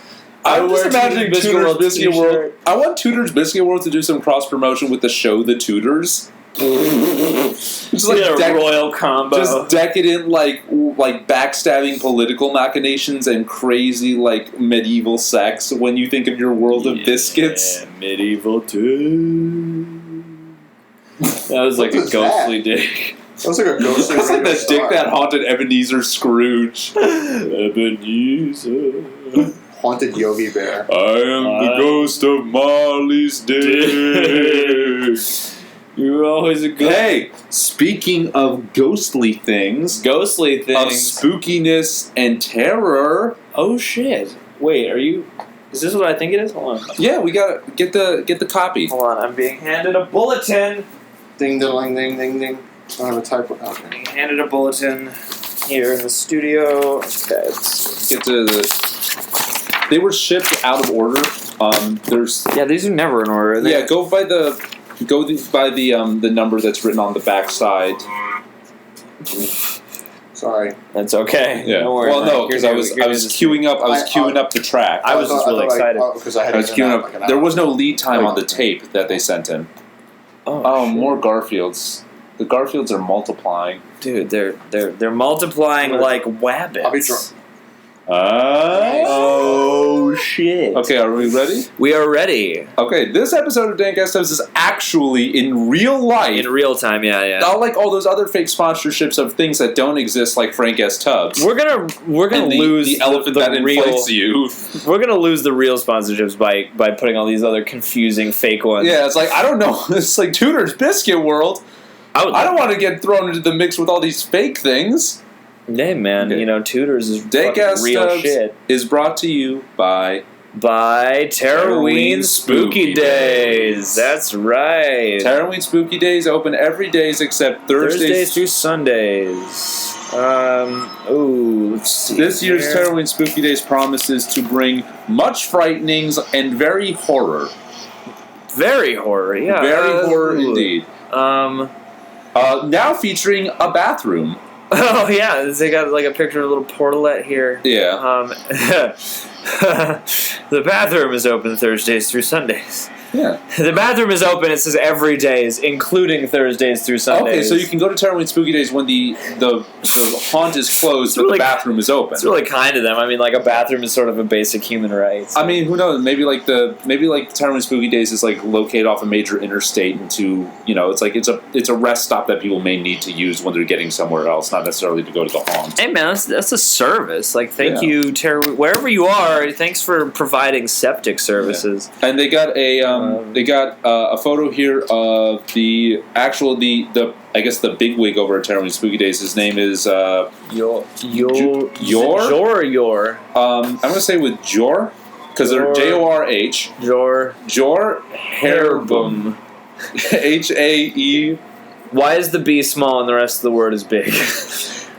S1: I'm just
S2: wear
S1: imagining
S2: Tutors
S1: Tutors Biscuit
S2: t-shirt.
S1: World. I want Tutors Biscuit World to do some cross promotion with the show The Tutors. Just like
S2: a royal combo.
S1: just decadent, like backstabbing political machinations and crazy like medieval sex. When you think of your world of biscuits,
S2: medieval too. That was like a ghostly dick.
S3: That was like a ghostly.
S1: that's like
S3: radio
S1: the dick
S3: star.
S1: that haunted Ebenezer Scrooge.
S2: Ebenezer.
S3: Haunted Yogi Bear.
S1: I am the ghost of Marley's day.
S2: You're always a ghost.
S1: Hey, speaking of ghostly things,
S2: Ghostly
S1: of
S2: things.
S1: spookiness and terror.
S2: Oh shit! Wait, are you? Is this what I think it is? Hold on.
S1: Yeah, we gotta get the copy.
S2: Hold on. I'm being handed a bulletin.
S3: Ding ding ding ding ding. I have a typo. Okay.
S2: Being handed a bulletin here in the studio. Okay. Let's
S1: Get to the. They were shipped out of order. There's
S2: yeah, these are never in order.
S1: yeah. Go by the number that's written on the back side.
S3: Sorry.
S2: That's okay.
S1: Yeah.
S2: Don't worry.
S1: Well,
S2: Mike.
S1: no, because I was queuing up. I was queuing up the track.
S2: I was just really excited.
S3: Because I had
S1: I was
S3: it in
S1: queuing
S3: and out
S1: up.
S3: like an hour.
S1: There was no lead time
S3: Oh,
S1: on the
S3: okay.
S1: tape that they sent in.
S2: Oh, shit.
S1: More Garfields. The Garfields are multiplying.
S2: Dude, they're multiplying like wabbits.
S3: I'll be drunk.
S2: Oh shit.
S1: Okay, are we ready?
S2: We are ready.
S1: Okay, this episode of Dank Ass Stubs is actually in real life.
S2: In real time, yeah.
S1: Not like all those other fake sponsorships of things that don't exist, like Frank S. Tubbs.
S2: We're gonna
S1: and
S2: lose
S1: the elephant
S2: the
S1: that
S2: real.
S1: inflates you.
S2: We're gonna lose the real sponsorships by putting all these other confusing fake ones.
S1: Yeah, it's like I don't know. It's like Tutors Biscuit World. I don't want to get thrown into the mix with all these fake things.
S2: Hey man,
S1: Okay.
S2: you know Tutors is
S1: Dank
S2: fucking
S1: Ass
S2: real
S1: Stubs
S2: shit.
S1: is brought to you by
S2: Tarroween Spooky Days. That's right.
S1: Taren Spooky Days open every days except
S2: Thursdays through Sundays. Let's see.
S1: This year's
S2: here.
S1: Taren Spooky Days promises to bring much frightenings and very horror.
S2: Very horror, yeah.
S1: Very horror
S2: ooh.
S1: indeed. Now featuring a bathroom.
S2: Oh yeah, they got like a picture of a little portalette here.
S1: Yeah.
S2: The bathroom is open Thursdays through Sundays.
S1: Yeah.
S2: The bathroom is open, it says every days, including Thursdays through Sundays.
S1: Okay, so you can go to Taren Spooky Days when the haunt is closed, but
S2: really-
S1: the bathroom is open.
S2: It's really kind of them. I mean, like a bathroom is sort of a basic human right.
S1: I mean, who knows? Maybe Taren Spooky Days is like located off a major interstate into it's like it's a rest stop that people may need to use when they're getting somewhere else, not necessarily to go to the haunt.
S2: Hey man, that's a service. Like, thank
S1: Yeah.
S2: you, wherever you are. Thanks for providing septic services.
S1: And they got a photo here of the I guess the bigwig over at Taren Spooky Days. His name is
S2: Yor.
S1: I'm gonna say with Jor because they're Jorh. Jor Hairboom. Hae.
S2: Why is the B small and the rest of the word is big?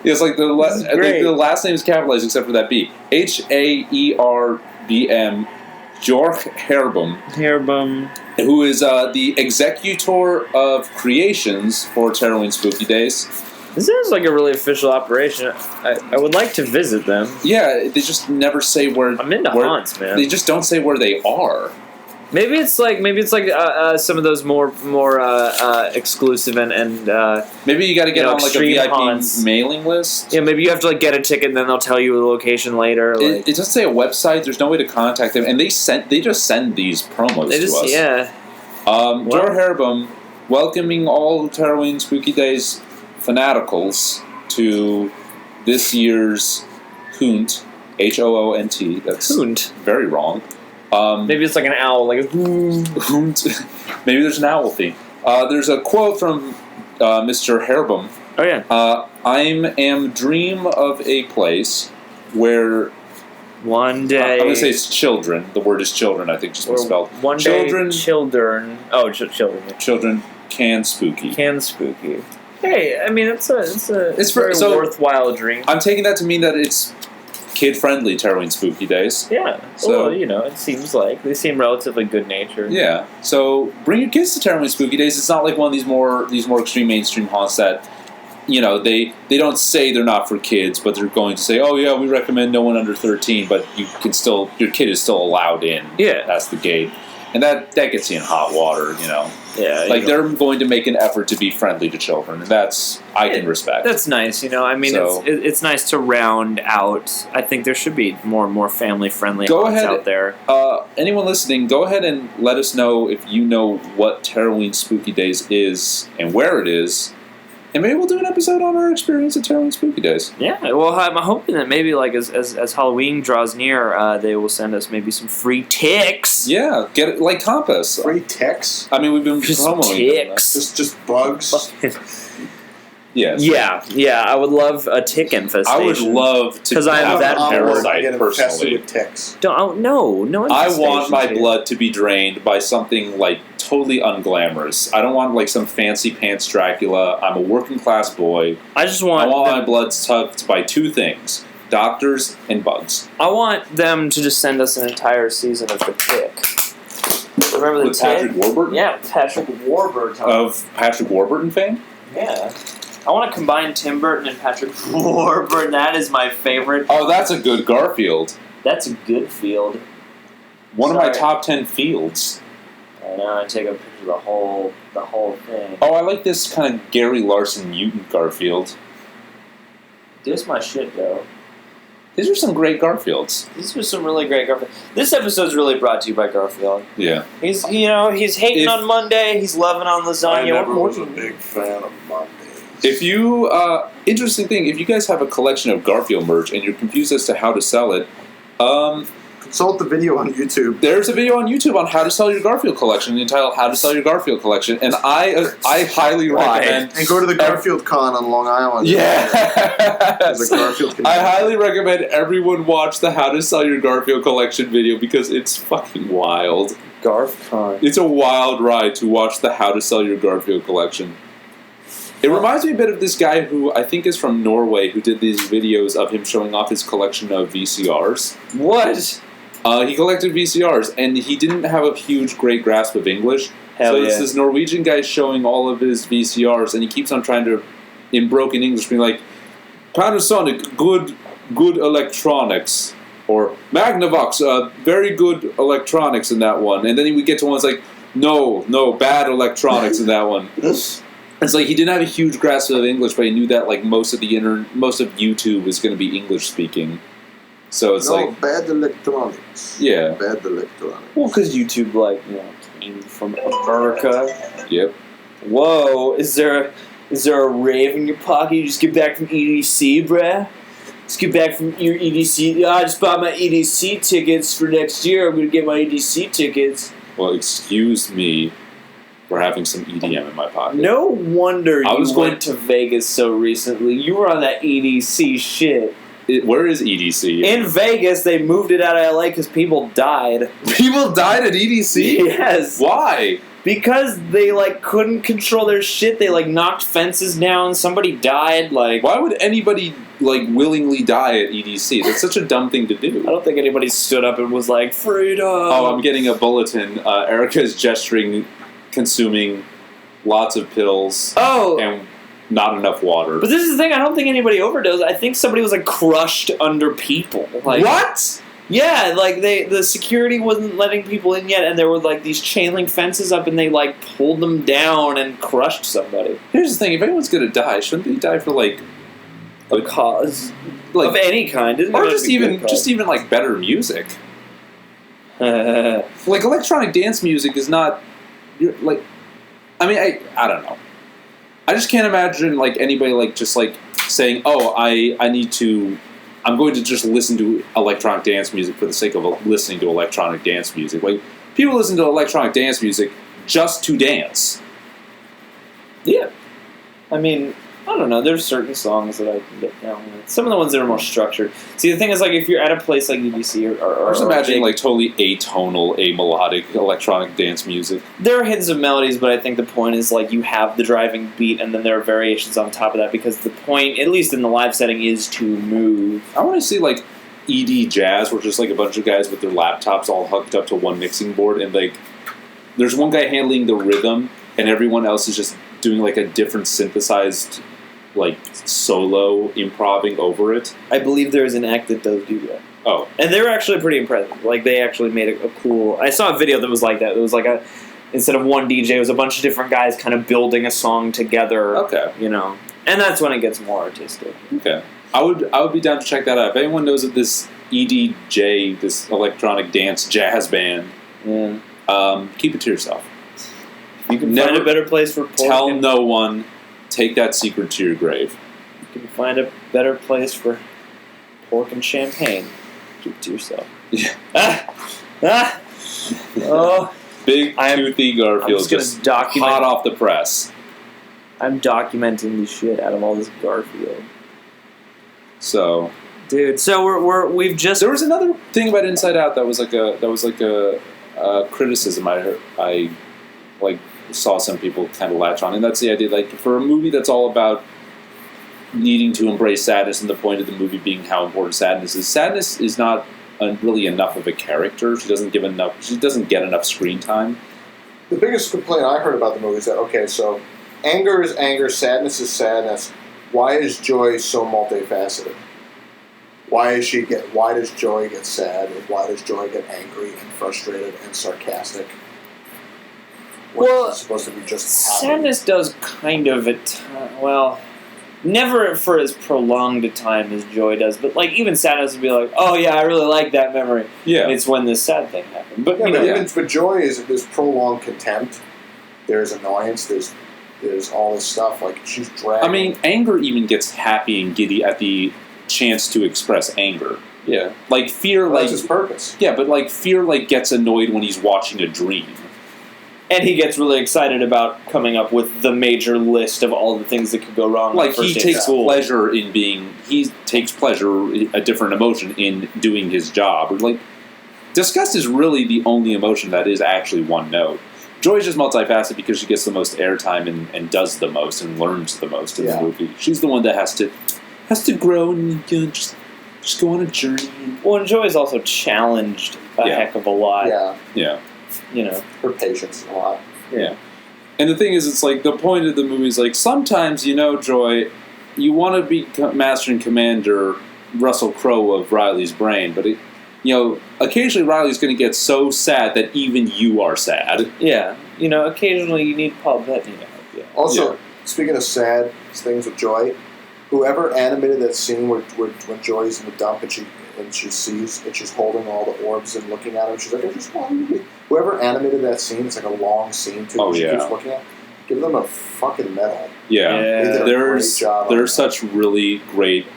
S1: It's like I think the last name is capitalized except for that B. Haerbm. Jorh Hairboom, who is the executor of creations for Taren Spooky Days.
S2: This is like a really official operation. I would like to visit them.
S1: Yeah, they just never say where.
S2: I'm into haunts, man.
S1: They just don't say where they are.
S2: Maybe it's like some of those more exclusive and
S1: maybe you got to get on like a
S2: extreme
S1: VIP
S2: haunts.
S1: mailing list.
S2: Yeah, maybe you have to like get a ticket and then they'll tell you the location later. Like,
S1: It doesn't say a website. There's no way to contact them, and they just send these promos
S2: they
S1: to
S2: just
S1: us.
S2: yeah.
S1: Dor Herabum welcoming all Taren Spooky Days fanaticals to this year's Hoont, Hoont. That's
S2: Hoont.
S1: very wrong.
S2: Maybe it's like an owl, like a
S1: Hoont. Maybe there's an owl theme. There's a quote from Mr. Herabum.
S2: Oh yeah.
S1: I am dream of a place where
S2: One day.
S1: I'm going to say it's children. The word is children, I think, just misspelled.
S2: One
S1: children,
S2: day, children. Oh, children.
S1: Children can spooky.
S2: Can spooky. Hey, I mean, it's a very
S1: so
S2: worthwhile dream.
S1: I'm taking that to mean that it's kid-friendly Taren Spooky Days.
S2: Yeah.
S1: So,
S2: well, it seems like they seem relatively good-natured.
S1: Yeah. So bring your kids to Taren Spooky Days. It's not like one of these more extreme mainstream haunts that, they don't say they're not for kids, but they're going to say, oh yeah, we recommend no one under 13, but your kid is still allowed in.
S2: Yeah.
S1: That's the gate. And that gets you in hot water,
S2: Yeah.
S1: Like they're going to make an effort to be friendly to children, and I can respect.
S2: That's nice, I mean,
S1: So,
S2: it's nice to round out. I think there should be more and more family-friendly haunts out there.
S1: Anyone listening, go ahead and let us know if you know what Taren Spooky Days is and where it is. And maybe we'll do an episode on our experience at Taren Spooky Days.
S2: Yeah, well, I'm hoping that maybe like as Halloween draws near, they will send us maybe some free ticks.
S1: Yeah, get it like Compass.
S3: Free ticks?
S1: I mean, we've been
S2: Just
S1: promoting them.
S2: ticks.
S3: Just bugs?
S1: Yes.
S2: Yeah, I would love a tick infestation.
S1: I would love to
S2: 'Cause I am
S1: have
S2: that
S1: a parasite
S3: get infested
S1: personally.
S3: with ticks.
S2: No
S1: I want my
S2: infestations here.
S1: blood to be drained by something like totally unglamorous. I don't want like some fancy pants Dracula. I'm a working class boy.
S2: I just
S1: I
S2: want
S1: want my blood sucked by two things: doctors and bugs.
S2: I want them to just send us an entire season of the tick. Remember the
S1: With
S2: tick?
S1: Patrick Warburton?
S2: Yeah, Patrick Warburton.
S1: Of Patrick Warburton fame?
S2: Yeah. I want to combine Tim Burton and Patrick Warburton. That is my favorite.
S1: Oh, that's a good Garfield.
S2: That's a good field.
S1: One of my
S2: Sorry.
S1: top 10 fields.
S2: I know. I take a picture of the whole thing.
S1: Oh, I like this kind of Gary Larson mutant Garfield.
S2: This my shit, though.
S1: These are some great Garfields.
S2: These were some really great Garfield. This episode's really brought to you by Garfield.
S1: Yeah.
S2: He's hating on Monday. He's loving on lasagna.
S3: I never
S2: What
S3: was a
S2: more-
S3: big fan of Mondays.
S1: If you, interesting thing, if you guys have a collection of Garfield merch and you're confused as to how to sell it,
S3: Consult the video on YouTube.
S1: there's a video on YouTube on how to sell your Garfield collection, entitled "How to Sell Your Garfield Collection," and I highly recommend.
S3: And go to the Garfield Con on Long Island.
S1: Yeah,
S3: There's a Garfield
S1: I
S3: convention.
S1: highly recommend everyone watch the "How to Sell Your Garfield Collection" video because it's fucking wild.
S2: GarfCon.
S1: It's a wild ride to watch the "How to Sell Your Garfield Collection." It reminds me a bit of this guy who I think is from Norway who did these videos of him showing off his collection of VCRs.
S2: What?
S1: He collected VCRs, and he didn't have a huge, great grasp of English.
S2: Hell
S1: so
S2: yeah.
S1: it's this Norwegian guy showing all of his VCRs, and he keeps on trying to, in broken English, being like, Panasonic, good electronics. Or Magnavox, very good electronics in that one. And then we get to one that's like, no, bad electronics in that one. It's like he didn't have a huge grasp of English, but he knew that like most of YouTube was going to be English speaking. So it's like
S3: bad electronics.
S1: Yeah.
S3: Bad electronics.
S2: Well, because YouTube, came from America.
S1: Yep.
S2: Whoa, is there a rave in your pocket? You just get back from EDC, bruh? Just get back from your EDC. I just bought my EDC tickets for next year. I'm going to get my EDC tickets.
S1: Well, excuse me for having some EDM in my pocket.
S2: No wonder
S1: I was
S2: you
S1: going-
S2: went to Vegas so recently. You were on that EDC shit.
S1: Where is EDC?
S2: In Vegas, they moved it out of LA because people died.
S1: People died at EDC?
S2: Yes.
S1: Why?
S2: Because they, couldn't control their shit. They, knocked fences down. Somebody died,
S1: Why would anybody, willingly die at EDC? That's such a dumb thing to
S2: I
S1: do.
S2: don't think anybody stood up and was like, freedom.
S1: Oh, I'm getting a bulletin. Erica's gesturing, consuming lots of pills
S2: Oh,
S1: and not enough water.
S2: but this is the thing. I don't think anybody overdosed. I think somebody was, crushed under people.
S1: What?
S2: Yeah, like the security wasn't letting people in yet, and there were like these chain link fences up, and they like pulled them down and crushed somebody.
S1: Here's the thing: if anyone's gonna die, shouldn't they die for like
S2: A cause
S1: like
S2: of any kind,
S1: or just even like better music? Like electronic dance music is not like. I mean, I don't know. I just can't imagine like anybody like just like saying, "Oh, I'm going to just listen to electronic dance music for the sake of listening to electronic dance music." Like people listen to electronic dance music just to dance.
S2: Yeah, I mean, I don't know. There's certain songs that I can get down with. Some of the ones that are more structured. See, the thing is, like, if you're at a place like UBC or
S1: just imagining like totally atonal, amelodic electronic dance music.
S2: there are hits of melodies, but I think the point is like you have the driving beat, and then there are variations on top of that because the point, at least in the live setting, is to move.
S1: I want to see like ED jazz, where just like a bunch of guys with their laptops all hooked up to one mixing board, and like there's one guy handling the rhythm, and everyone else is just doing like a different synthesized like solo improving over it.
S2: I believe there is an act that does do that.
S1: Oh,
S2: And they were actually pretty impressive. Like, they actually made a cool... I saw a video that was like that. It was like instead of one DJ, it was a bunch of different guys kind of building a song together.
S1: okay,
S2: You know? And that's when it gets more artistic.
S1: okay. I would be down to check that out. If anyone knows of this EDJ, this electronic dance jazz band,
S2: Yeah.
S1: keep it to yourself.
S2: You can
S1: Never
S2: find a better place for pork.
S1: Tell no one. Take that secret to your grave.
S2: You can find a better place for pork and champagne. Keep it to yourself.
S1: Yeah.
S2: Oh.
S1: Big toothy Garfield,
S2: I'm just gonna document.
S1: hot off the press.
S2: I'm documenting the shit out of all this Garfield.
S1: So,
S2: Dude, so we've just...
S1: there was another thing about Inside Out that was like a criticism I saw some people kind of latch on, and that's the idea, like, for a movie that's all about needing to embrace sadness, and the point of the movie being how important sadness is not really enough of a character. She doesn't get enough screen time.
S3: The biggest complaint I heard about the movie is that, okay, so anger is anger, sadness is sadness. Why is Joy so multifaceted? Why does Joy get sad? And why does Joy get angry and frustrated and sarcastic?
S2: Well,
S3: It's supposed to be just happy.
S2: sadness does kind of never for as prolonged a time as joy does, but like even sadness would be like, oh yeah, I really like that memory.
S1: Yeah.
S2: It's when this sad thing happened. But
S3: But Joy there's prolonged contempt. There's annoyance. There's all this stuff. Like she's dragging.
S1: I mean, anger even gets happy and giddy at the chance to express anger.
S2: yeah.
S1: Like fear,
S3: that's his purpose.
S1: yeah, but like fear, like gets annoyed when he's watching a dream.
S2: And he gets really excited about coming up with the major list of all the things that could go wrong.
S1: Like
S2: on the
S1: he
S2: first day of
S1: takes
S2: school.
S1: pleasure in a different emotion in doing his job. Or like disgust is really the only emotion that is actually one note. Joy is just multifaceted because she gets the most airtime and does the most and learns the most in the movie. She's the one that has to grow and just go on a journey.
S2: Well, and Joy is also challenged a heck of a lot.
S3: Yeah.
S1: Yeah.
S2: You know.
S3: Her patience a lot.
S1: Yeah. And the thing is, it's like the point of the movie is like sometimes, Joy, you want to be Master and Commander Russell Crowe of Riley's brain, but occasionally Riley's going to get so sad that even you are sad.
S2: Yeah. Occasionally you need Paul Bettany to help you.
S3: Also, speaking of sad things with Joy, whoever animated that scene where Joy's in the dump and she sees and she's holding all the orbs and looking at him, she's like, I just want to be. Whoever animated that scene, it's like a long scene too. She keeps looking at. Give them a fucking medal.
S1: Yeah,
S2: Yeah.
S3: They did a great job.
S1: There's such really great,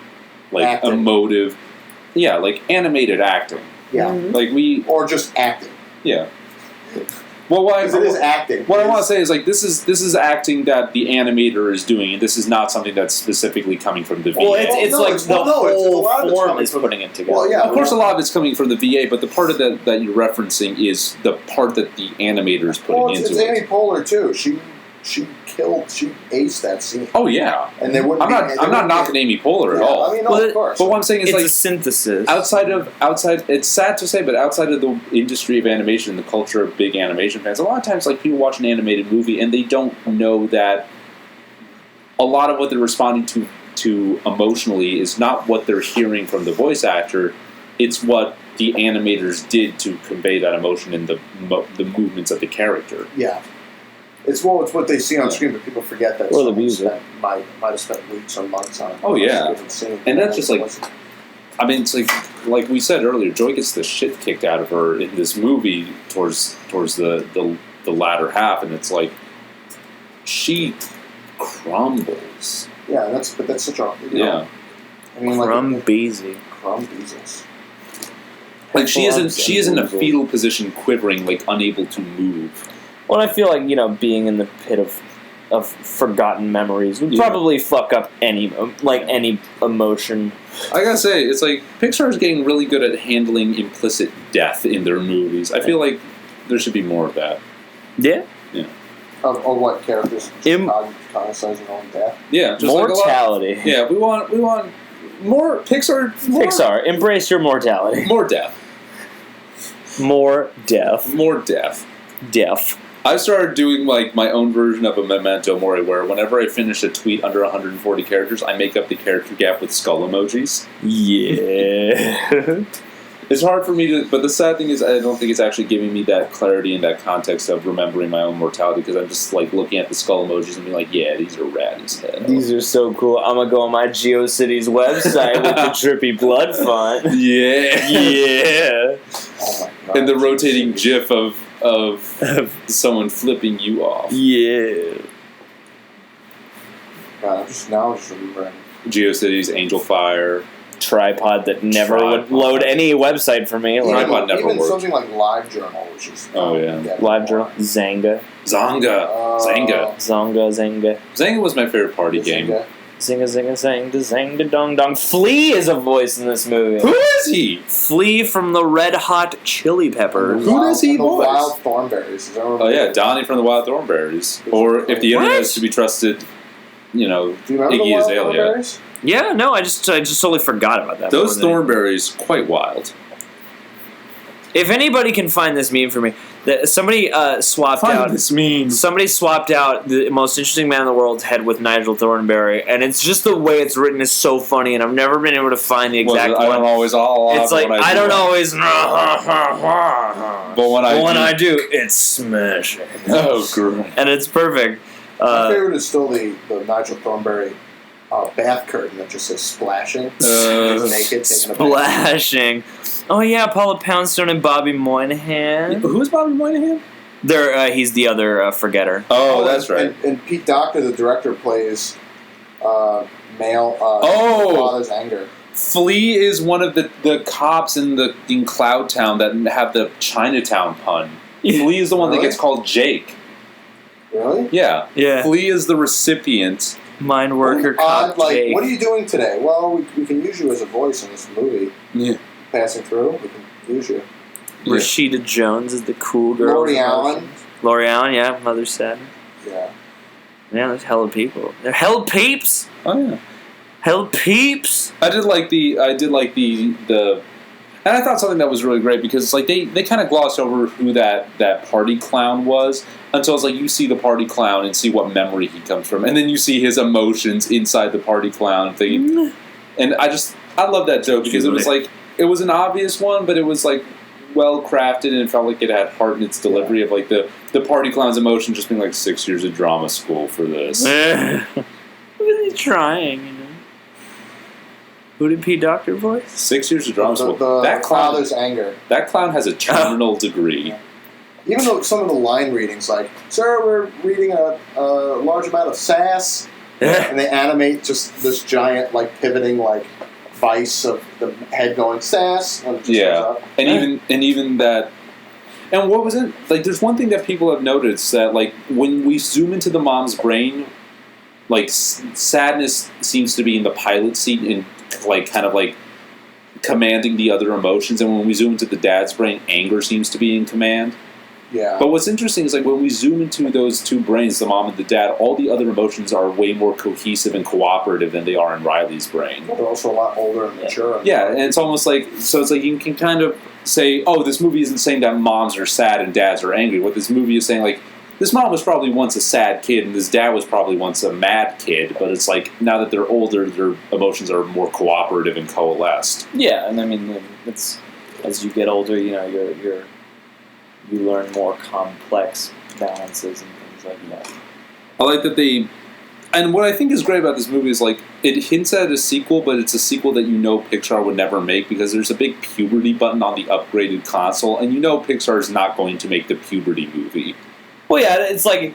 S1: like
S3: Acting.
S1: emotive, like animated acting.
S3: Yeah.
S1: Like
S3: Or just acting.
S1: yeah. Well,
S3: Because it is acting.
S1: What I want to say is like this is acting that the animator is doing, and this is not something that's specifically coming from the VA.
S2: Well, it's
S3: no,
S2: like
S3: it's-
S2: the
S3: well, no, it's- a
S2: whole
S3: lot of it's
S2: form
S3: coming
S2: is
S3: from-
S2: putting it together.
S3: Well, yeah.
S1: Of course, a lot of it's coming from the VA, but the part of that you're referencing is the part that the animator is putting
S3: it's
S1: into
S3: Amy
S1: it.
S3: Poehler too. She aced that scene.
S1: Oh yeah,
S3: And they wouldn't.
S1: I'm not knocking Amy Poehler at all.
S3: I mean, no,
S2: Well,
S3: of course.
S1: But what I'm saying is
S2: it's
S1: like
S2: a synthesis.
S1: outside. It's sad to say, but outside of the industry of animation, the culture of big animation fans, a lot of times like people watch an animated movie and they don't know that a lot of what they're responding to emotionally is not what they're hearing from the voice actor. It's what the animators did to convey that emotion in the movements of the character.
S3: Yeah. It's what they see on screen, but people forget that
S2: Or the music.
S3: might have spent weeks or months on it.
S1: Oh, yeah. And that's just like, I mean, it's like we said earlier, Joy gets the shit kicked out of her in this movie towards the latter half, and it's like she crumbles.
S3: Yeah, that's such a
S1: Yeah.
S3: I mean,
S2: Crumbeezy.
S3: Crumbeezels.
S1: Like she is in a fetal position, quivering, like unable to move.
S2: Well, I feel like, being in the pit of forgotten memories would probably fuck up any emotion.
S1: I gotta say, it's like Pixar's getting really good at handling implicit death in their movies. I feel like there should be more of that.
S2: Yeah.
S1: Yeah.
S3: Of what characters? Cognizing their own death.
S1: Yeah. Just
S2: Mortality.
S1: Like yeah, we want more Pixar.
S2: Pixar, embrace your mortality.
S1: More death.
S2: More death.
S1: More death.
S2: Death.
S1: I started doing like my own version of a memento mori, where whenever I finish a tweet under 140 characters, I make up the character gap with skull emojis.
S2: Yeah.
S1: It's hard for me to, but the sad thing is I don't think it's actually giving me that clarity and that context of remembering my own mortality, because I'm just like looking at the skull emojis and being like, yeah, these are rad as hell.
S2: These are so cool. I'm gonna go on my GeoCities website with the trippy blood font.
S1: Yeah.
S2: Yeah.
S3: Oh my god.
S1: And the rotating gif of someone flipping you off.
S2: Yeah.
S3: God, I'm just remembering.
S1: GeoCities, Angel Fire.
S2: Tripod that never would load any website for me.
S1: Tripod never
S3: even
S1: worked.
S3: something like LiveJournal, which is
S2: LiveJournal, Zanga,
S1: Zanga. Zanga was my favorite party game.
S2: Zinga, zanga, dong, dong. Flea is a voice in this movie.
S1: Who is he?
S2: Flea from the Red Hot Chili Peppers.
S1: Who does he voice?
S3: The Wild Thornberries.
S1: Oh yeah, Donnie from the Wild Thornberries. Or if the internet is to be trusted,
S3: Do you remember
S1: Iggy
S3: the Wild
S1: Azalea.
S3: Thornberries?
S2: Yeah, no, I just totally forgot about that.
S1: Those Thornberries, quite wild.
S2: If anybody can find this meme for me, somebody swapped out.
S1: This meme.
S2: Somebody swapped out the most interesting man in the world's head with Nigel Thornberry, and it's just the way it's written is so funny, and I've never been able to find the exact one.
S1: I don't always.
S2: It's like I don't always.
S1: But when
S2: I do, it's smashing.
S1: Oh, great!
S2: And it's perfect.
S3: My favorite is still the Nigel Thornberry bath curtain that just says splashing. He's naked, taking a bath.
S2: Splashing. Oh yeah, Paula Poundstone and Bobby Moynihan.
S1: Who's Bobby Moynihan?
S2: He's the other forgetter.
S1: Oh, that's right.
S3: And Pete Docter, the director, plays male father's anger.
S1: Flea is one of the cops in Cloudtown that have the Chinatown pun. Flea is the one that gets called Jake.
S3: Really?
S1: Yeah.
S2: Yeah.
S1: Flea is the recipient.
S2: Mind worker cop Jake.
S3: What are you doing today? Well, we can use you as a voice in this movie.
S1: Yeah.
S3: Passing through, we can use you.
S2: Rashida Jones is the cool girl.
S3: Lori Allen.
S2: Lori Allen, yeah, Mother's Sadness.
S3: Yeah.
S2: Yeah, there's hella people. They're hella peeps.
S1: Oh yeah.
S2: Hella peeps.
S1: I did like the and I thought something that was really great, because it's like they kind of glossed over who that party clown was, until it's like you see the party clown and see what memory he comes from, and then you see his emotions inside the party clown thing. And I love that joke, because it was like it was an obvious one, but it was like well crafted, and it felt like it had heart in its delivery of like the party clown's emotion just being like 6 years of drama school for this.
S2: Really trying, Who did Pete Docter voice?
S1: 6 years of drama school.
S3: That father's anger.
S1: That clown has a terminal degree.
S3: Even though some of the line readings, like, "Sir, we're reading a large amount of sass," and they animate just this giant, like, pivoting, like, vice of the head going sass, and it just goes up.
S1: And even that. And what was it? Like, there's one thing that people have noticed, that, like, when we zoom into the mom's brain, like, sadness seems to be in the pilot seat and, like, kind of, like, commanding the other emotions. And when we zoom into the dad's brain, anger seems to be in command.
S3: Yeah.
S1: But what's interesting is, like, when we zoom into those two brains, the mom and the dad, all the other emotions are way more cohesive and cooperative than they are in Riley's brain.
S3: Well, they're also a lot older and mature.
S1: Yeah, and it's almost like, so it's like you can kind of say, oh, this movie isn't saying that moms are sad and dads are angry. What this movie is saying, like, this mom was probably once a sad kid, and this dad was probably once a mad kid. But it's like now that they're older, their emotions are more cooperative and coalesced.
S2: Yeah, and I mean, it's as you get older, you know, you learn more complex balances and things like that.
S1: I like that and what I think is great about this movie is, like, it hints at a sequel, but it's a sequel that you know Pixar would never make because there's a big puberty button on the upgraded console, and you know Pixar is not going to make the puberty movie.
S2: Well, yeah, it's like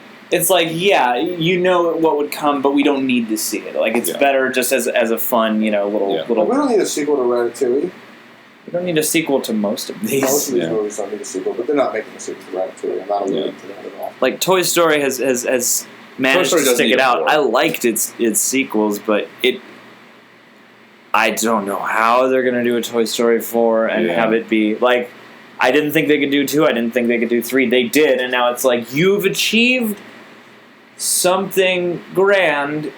S2: yeah, you know what would come, but we don't need to see it. Like, it's better just as a fun, you know, little.
S3: Well, we don't need a sequel to Ratatouille.
S2: We don't need a sequel to most of these.
S3: Most of these movies don't need a sequel, but they're not making a sequel to Ratatouille. I'm not alluding to that at all.
S2: Like, Toy Story has managed to stick it out. I liked its sequels, but I don't know how they're going to do a Toy Story 4 and have it be, like, I didn't think they could do 2, I didn't think they could do 3. They did, and now it's like, you've achieved something grand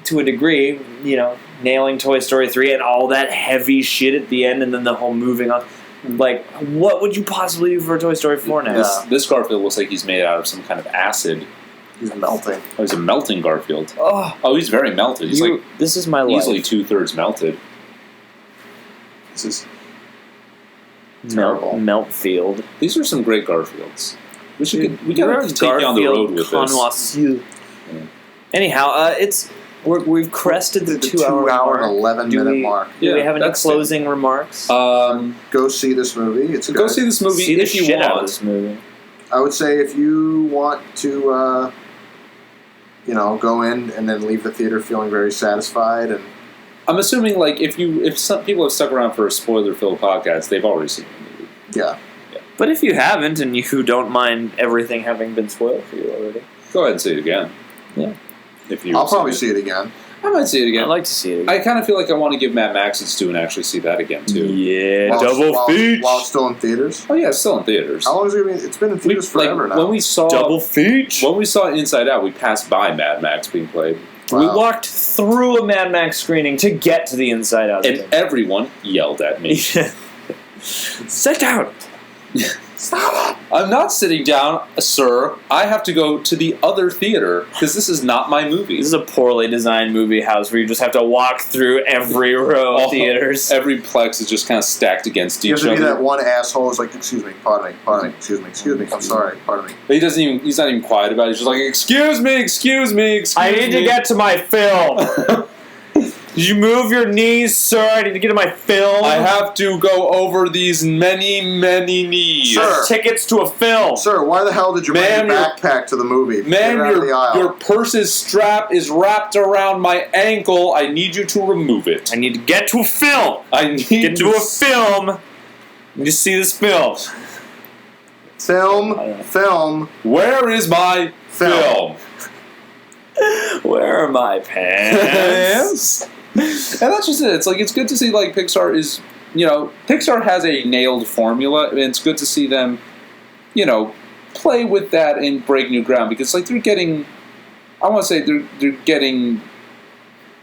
S2: to a degree, you know, nailing Toy Story 3 and all that heavy shit at the end and then the whole moving on. Like, what would you possibly do for a Toy Story 4 now?
S1: This Garfield looks like he's made out of some kind of acid.
S3: He's melting.
S1: Oh, he's a melting Garfield.
S2: Oh,
S1: He's very melted. He's
S2: this is my life.
S1: easily 2/3 melted. This is terrible.
S2: Melt field.
S1: These are some great Garfields. We gotta take you on the road with this.
S2: Anyhow, we've crested the 2 hour
S3: and 11-minute mark.
S2: Do we have any closing remarks?
S3: Go see this movie. It's
S1: go see this movie if you want.
S2: Out of this movie.
S3: I would say if you want to, go in and then leave the theater feeling very satisfied. And
S1: I'm assuming, like, if some people have stuck around for a spoiler-filled podcast, they've already seen the movie.
S3: Yeah.
S2: But if you haven't and you don't mind everything having been spoiled for you already,
S1: go ahead and see it again.
S2: Yeah.
S3: I'll probably see it again.
S1: I might see it again.
S2: I'd like to see it again.
S1: I kind of feel like I want to give Mad Max its due and actually see that again, too.
S2: Yeah,
S3: while it's still in theaters?
S1: Oh, yeah, it's still in theaters.
S3: How long has it been? It's been in theaters forever now.
S1: When we saw
S2: Double Feature.
S1: When we saw Inside Out, we passed by Mad Max being played.
S3: Wow.
S2: We walked through a Mad Max screening to get to the Inside Out.
S1: And everyone yelled at me.
S2: Sit down!
S3: Stop it!
S1: I'm not sitting down, sir. I have to go to the other theater because this is not my movie.
S2: This is a poorly designed movie house where you just have to walk through every row of theaters.
S1: Every plex is just kind of stacked against each other.
S3: You have to be that one asshole who's like, excuse me, pardon me, excuse me, I'm sorry, pardon me.
S1: But he's not even quiet about it. He's just like, excuse me.
S2: I need to get to my film. Did you move your knees, sir? I need to get to my film.
S1: I have to go over these many knees.
S3: Sir.
S2: Tickets to a film.
S3: Sir, why the hell did you bring your backpack to the movie?
S1: Ma'am, your purse's strap is wrapped around my ankle. I need you to remove it.
S2: I need to get to a film.
S1: I need
S2: get to a film. I need to see this film.
S3: Film.
S1: Where is my film?
S2: Where are my pants?
S1: And that's just it. It's like, it's good to see, like, Pixar is, Pixar has a nailed formula, and it's good to see them, play with that and break new ground, because, like, they're getting, I want to say they're getting,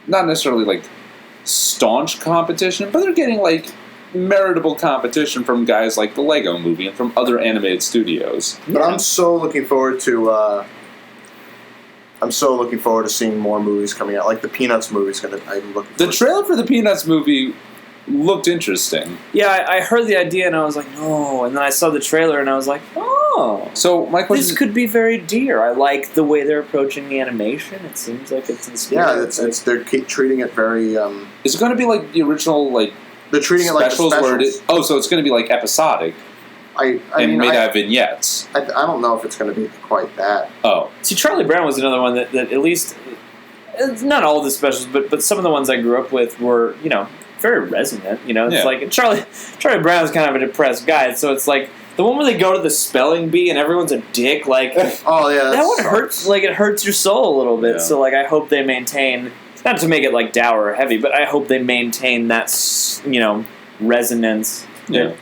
S1: not necessarily, like, staunch competition, but they're getting, like, meritable competition from guys like the Lego Movie and from other animated studios.
S3: But I'm so looking forward to, seeing more movies coming out. Like the Peanuts movie's gonna.
S1: The trailer for the Peanuts movie looked interesting.
S2: Yeah, I heard the idea and I was like, no. And then I saw the trailer and I was like, oh.
S1: So my question:
S2: this could be very dear. I like the way they're approaching the animation. It seems like it's inspired.
S3: Yeah, they're treating it very.
S1: Is it going to be like the original
S3: They're treating it like the specials.
S1: Where so it's going to be like episodic.
S3: I mean,
S1: made out of vignettes.
S3: I don't know if it's going to be quite that.
S1: Oh.
S2: See, Charlie Brown was another one that at least, not all the specials, but some of the ones I grew up with were, very resonant. It's like, Charlie Brown's kind of a depressed guy, so it's like, the one where they go to the spelling bee and everyone's a dick, like,
S3: oh yeah,
S2: that one hurts, like, it hurts your soul a little bit, so, like, I hope they maintain, not to make it, like, dour or heavy, but I hope they maintain that, resonance.
S1: Yeah.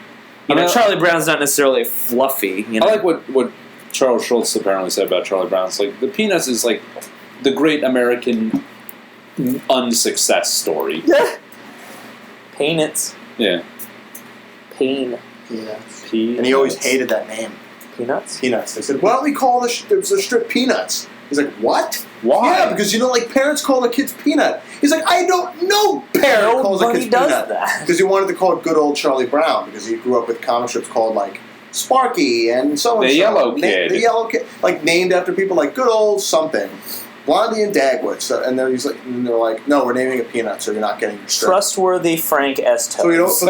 S2: Charlie Brown's not necessarily fluffy.
S1: I like what Charles Schultz apparently said about Charlie Brown. It's like, the Peanuts is like the great American unsuccess story.
S2: Yeah. Peanuts.
S1: Yeah.
S2: Pain.
S3: Yeah.
S2: Peanuts.
S3: And he always hated that name.
S2: Peanuts?
S3: Peanuts. They said, why don't we call the strip Peanuts? He's like, what?
S1: Why?
S3: Yeah, because parents call their kids Peanut. He's like, I don't know parent calls their kids Peanut. Because he wanted to call it good old Charlie Brown, because he grew up with comic strips called, Sparky and so-and-so.
S1: The Yellow Kid.
S3: The Yellow Kid. Named after people like good old something. Blondie and Dagwood. So, and they're like, no, we're naming it Peanut, so you're not getting your strip.
S2: Trustworthy Frank S. Toes.
S3: So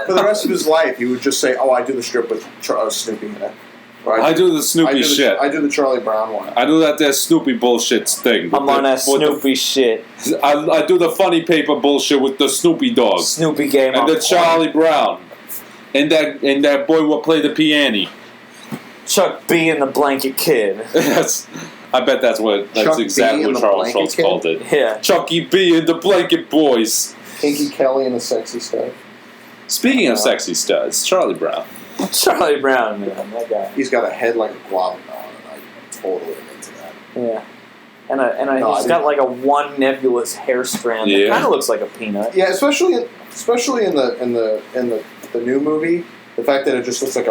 S3: for the rest of his life, he would just say, oh, I do the strip with Snoopy in it.
S1: I do the Snoopy shit.
S3: I do the Charlie Brown one.
S1: I do that there Snoopy bullshit thing.
S2: I'm on that Snoopy shit.
S1: I do the funny paper bullshit with the Snoopy dog.
S2: Snoopy game
S1: and the Charlie Brown. And that boy will play the piano.
S2: Chuck B and the Blanket Kid.
S1: I bet that's exactly what Charles Schultz called it.
S2: Yeah.
S1: Chucky B and the Blanket Boys.
S3: Kinky Kelly and the Sexy Stuff.
S1: Speaking of sexy studs, Charlie Brown.
S2: Charlie Brown, man, that guy.
S3: He's got a head like a guava melon, and I totally am into that.
S2: Yeah. And he's got a one nebulous hair strand that kind of looks like a peanut.
S3: Yeah, especially in the new movie, the fact that it just looks like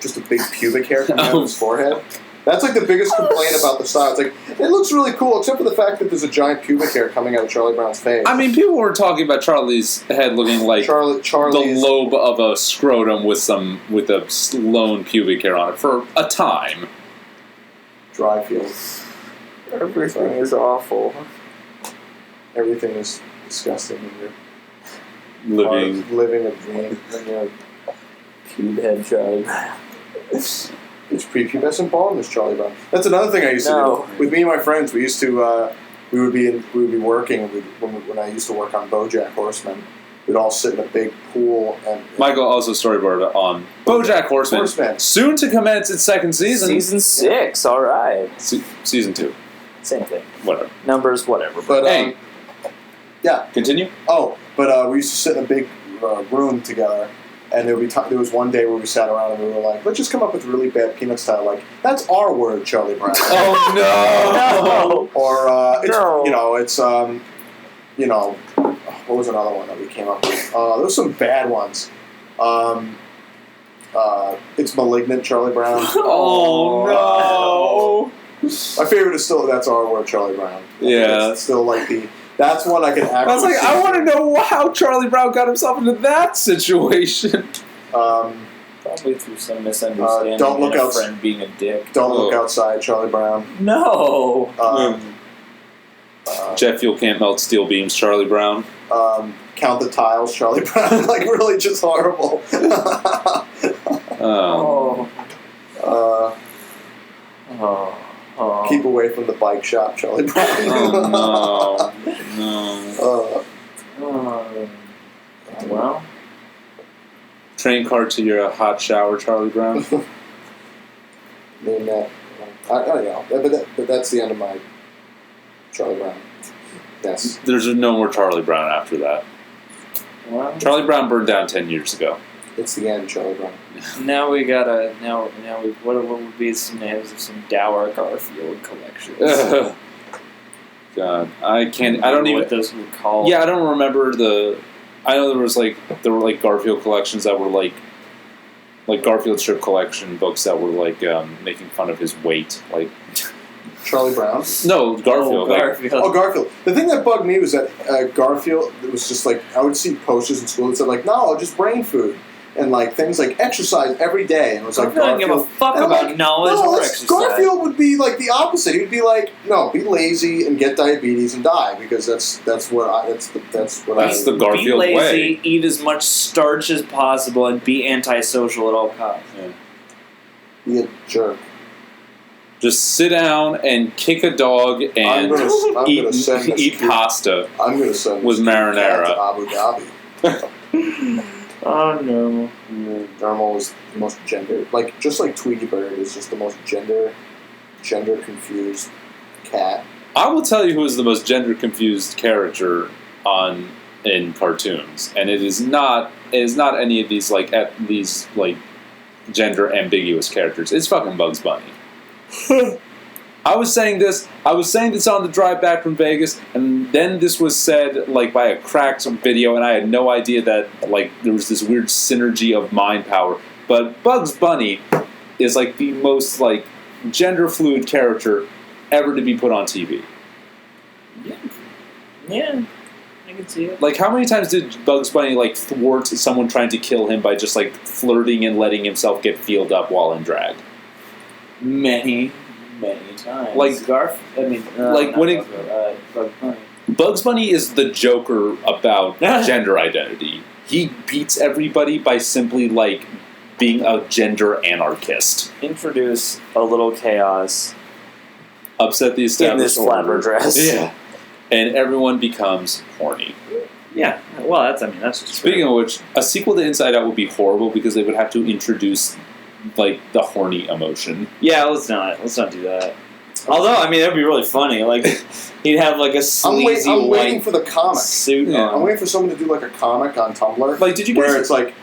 S3: just a big pubic hair coming out of his forehead. That's the biggest complaint about the style. It's it looks really cool, except for the fact that there's a giant pubic hair coming out of Charlie Brown's face.
S1: I mean, people were talking about Charlie's head looking like the lobe of a scrotum with a lone pubic hair on it for a time.
S3: Dry feels.
S2: Everything is awful.
S3: Everything is disgusting when you're living a dream.
S2: When you're pube head Charlie Brown.
S3: It's prepubescent baldness, Charlie Brown. That's another thing I used to do. With me and my friends, we used to we would be working when I used to work on BoJack Horseman. We'd all sit in a big pool and
S1: Michael also storyboarded on BoJack Horseman. Soon to commence its second season.
S2: Season 6, all right.
S1: Season 2.
S2: Same thing.
S1: Whatever.
S2: Numbers, whatever.
S3: But
S1: hey,
S3: yeah.
S1: Continue.
S3: Oh, but we used to sit in a big room together. And there was one day where we sat around and we were like, let's just come up with really bad peanut style. That's our word, Charlie Brown.
S1: Oh, no!
S3: Or, it's what was another one that we came up with? There was some bad ones. It's Malignant, Charlie Brown.
S1: Oh, no!
S3: My favorite is still That's Our Word, Charlie Brown.
S1: Yeah.
S3: It's still that's one I can actually.
S1: I was like, I want to know how Charlie Brown got himself into that situation.
S2: Probably through some misunderstanding.
S3: Don't look
S2: and a friend being a dick.
S3: Don't look outside, Charlie Brown.
S2: No.
S1: Jet fuel can't melt steel beams, Charlie Brown.
S3: Count the tiles, Charlie Brown. Really just horrible. Keep away from the bike shop, Charlie Brown.
S1: Oh, no.
S2: Well.
S1: Train car to your hot shower, Charlie Brown.
S3: Name that. I don't know. But that's the end of my Charlie Brown. Yes.
S1: There's no more Charlie Brown after that.
S2: Well,
S1: Charlie Brown burned down 10 years ago.
S3: It's the end, Charlie Brown.
S2: Now we gotta what would be some names of some dour Garfield collections?
S1: God, I don't even.
S2: What those were called.
S1: Yeah, I don't remember I know there were Garfield collections that were like Garfield strip collection books that were making fun of his weight, like.
S3: Charlie Brown?
S1: No, Garfield.
S2: Garfield.
S3: Garfield. The thing that bugged me was that Garfield, it was just I would see posters in school that said no, just brain food. And things like exercise every day. And it was
S2: I don't give a fuck about knowledge or exercise.
S3: Garfield would be the opposite. He'd be no, be lazy and get diabetes and die because that's the
S1: Garfield way.
S2: Be lazy, eat as much starch as possible, and be antisocial at all costs.
S1: Yeah.
S3: Be a jerk.
S1: Just sit down and kick a dog and eat pasta.
S3: I'm going to send
S1: with marinara
S3: to Abu Dhabi.
S2: Oh no.
S3: Normal was the most gender, just like Tweety Bird is just the most gender confused cat.
S1: I will tell you who is the most gender confused character in cartoons, and it is not any of these these gender ambiguous characters. It's fucking Bugs Bunny. I was saying this on the drive back from Vegas, and then this was said by a cracked video, and I had no idea that there was this weird synergy of mind power. But Bugs Bunny is like the most like gender fluid character ever to be put on TV.
S2: Yeah, I can see it.
S1: Like, how many times did Bugs Bunny like thwart someone trying to kill him by just like flirting and letting himself get feeled up while in drag?
S2: Many times.
S1: Like like when
S2: Bugs Bunny.
S1: Bugs Bunny is the Joker about gender identity. He beats everybody by simply like being a gender anarchist.
S2: Introduce a little chaos
S1: Upset the
S2: in
S1: established
S2: this flapper dress.
S1: Yeah. And everyone becomes horny.
S2: Yeah. Well, that's just
S1: Speaking of which, a sequel to Inside Out would be horrible because they would have to introduce like the horny emotion.
S2: Yeah, let's not do that. Although, I mean, that'd be really funny. Like, he'd have like a sleazy
S3: I'm
S2: white
S3: waiting for the comic.
S2: suit
S1: Yeah.
S2: on.
S3: I'm waiting for someone to do like a comic on Tumblr.
S1: Like, did you
S3: where
S1: guys?
S3: it's like,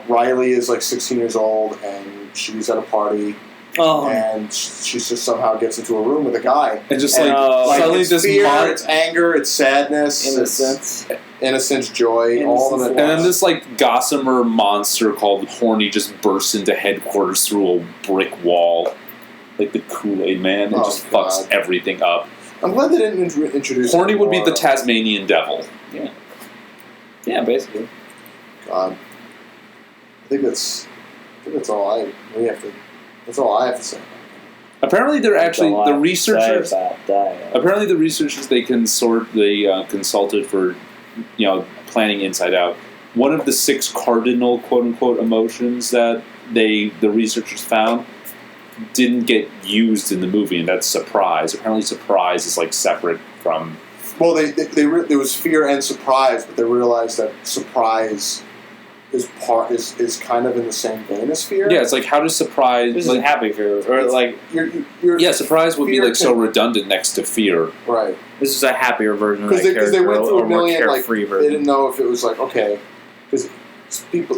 S3: Riley is like 16 years old and she's at a party and she just somehow gets into a room with a guy.
S1: And just
S3: And,
S1: suddenly
S3: it's
S1: this
S3: fear,
S1: mind,
S3: it's anger, it's sadness, innocence, joy, all of it.
S1: and then this like gossamer monster called Horny just bursts into headquarters through a brick wall, like the Kool-Aid Man, and just fucks everything up.
S3: I'm glad they didn't introduce.
S1: Horny would be the Tasmanian devil.
S2: Yeah, basically.
S3: God, I think that's all I have to say.
S1: Apparently, they're actually the researchers.
S2: Apparently,
S1: The researchers they consulted for, planning Inside Out. One of the 6 cardinal quote unquote emotions that the researchers found didn't get used in the movie, and that's surprise. Apparently, surprise is like separate from.
S3: Well, there was fear and surprise, but they realized that surprise is kind of in the same vein as fear.
S1: Yeah, it's like how does surprise?
S2: this
S1: like,
S2: is happy fear, or like
S1: surprise would be like so redundant next to fear.
S3: Right.
S2: this is a happier version of that character,
S3: because they went through
S2: or
S3: a
S2: more
S3: million like
S2: carefree
S3: they
S2: version.
S3: didn't know if it was like okay, because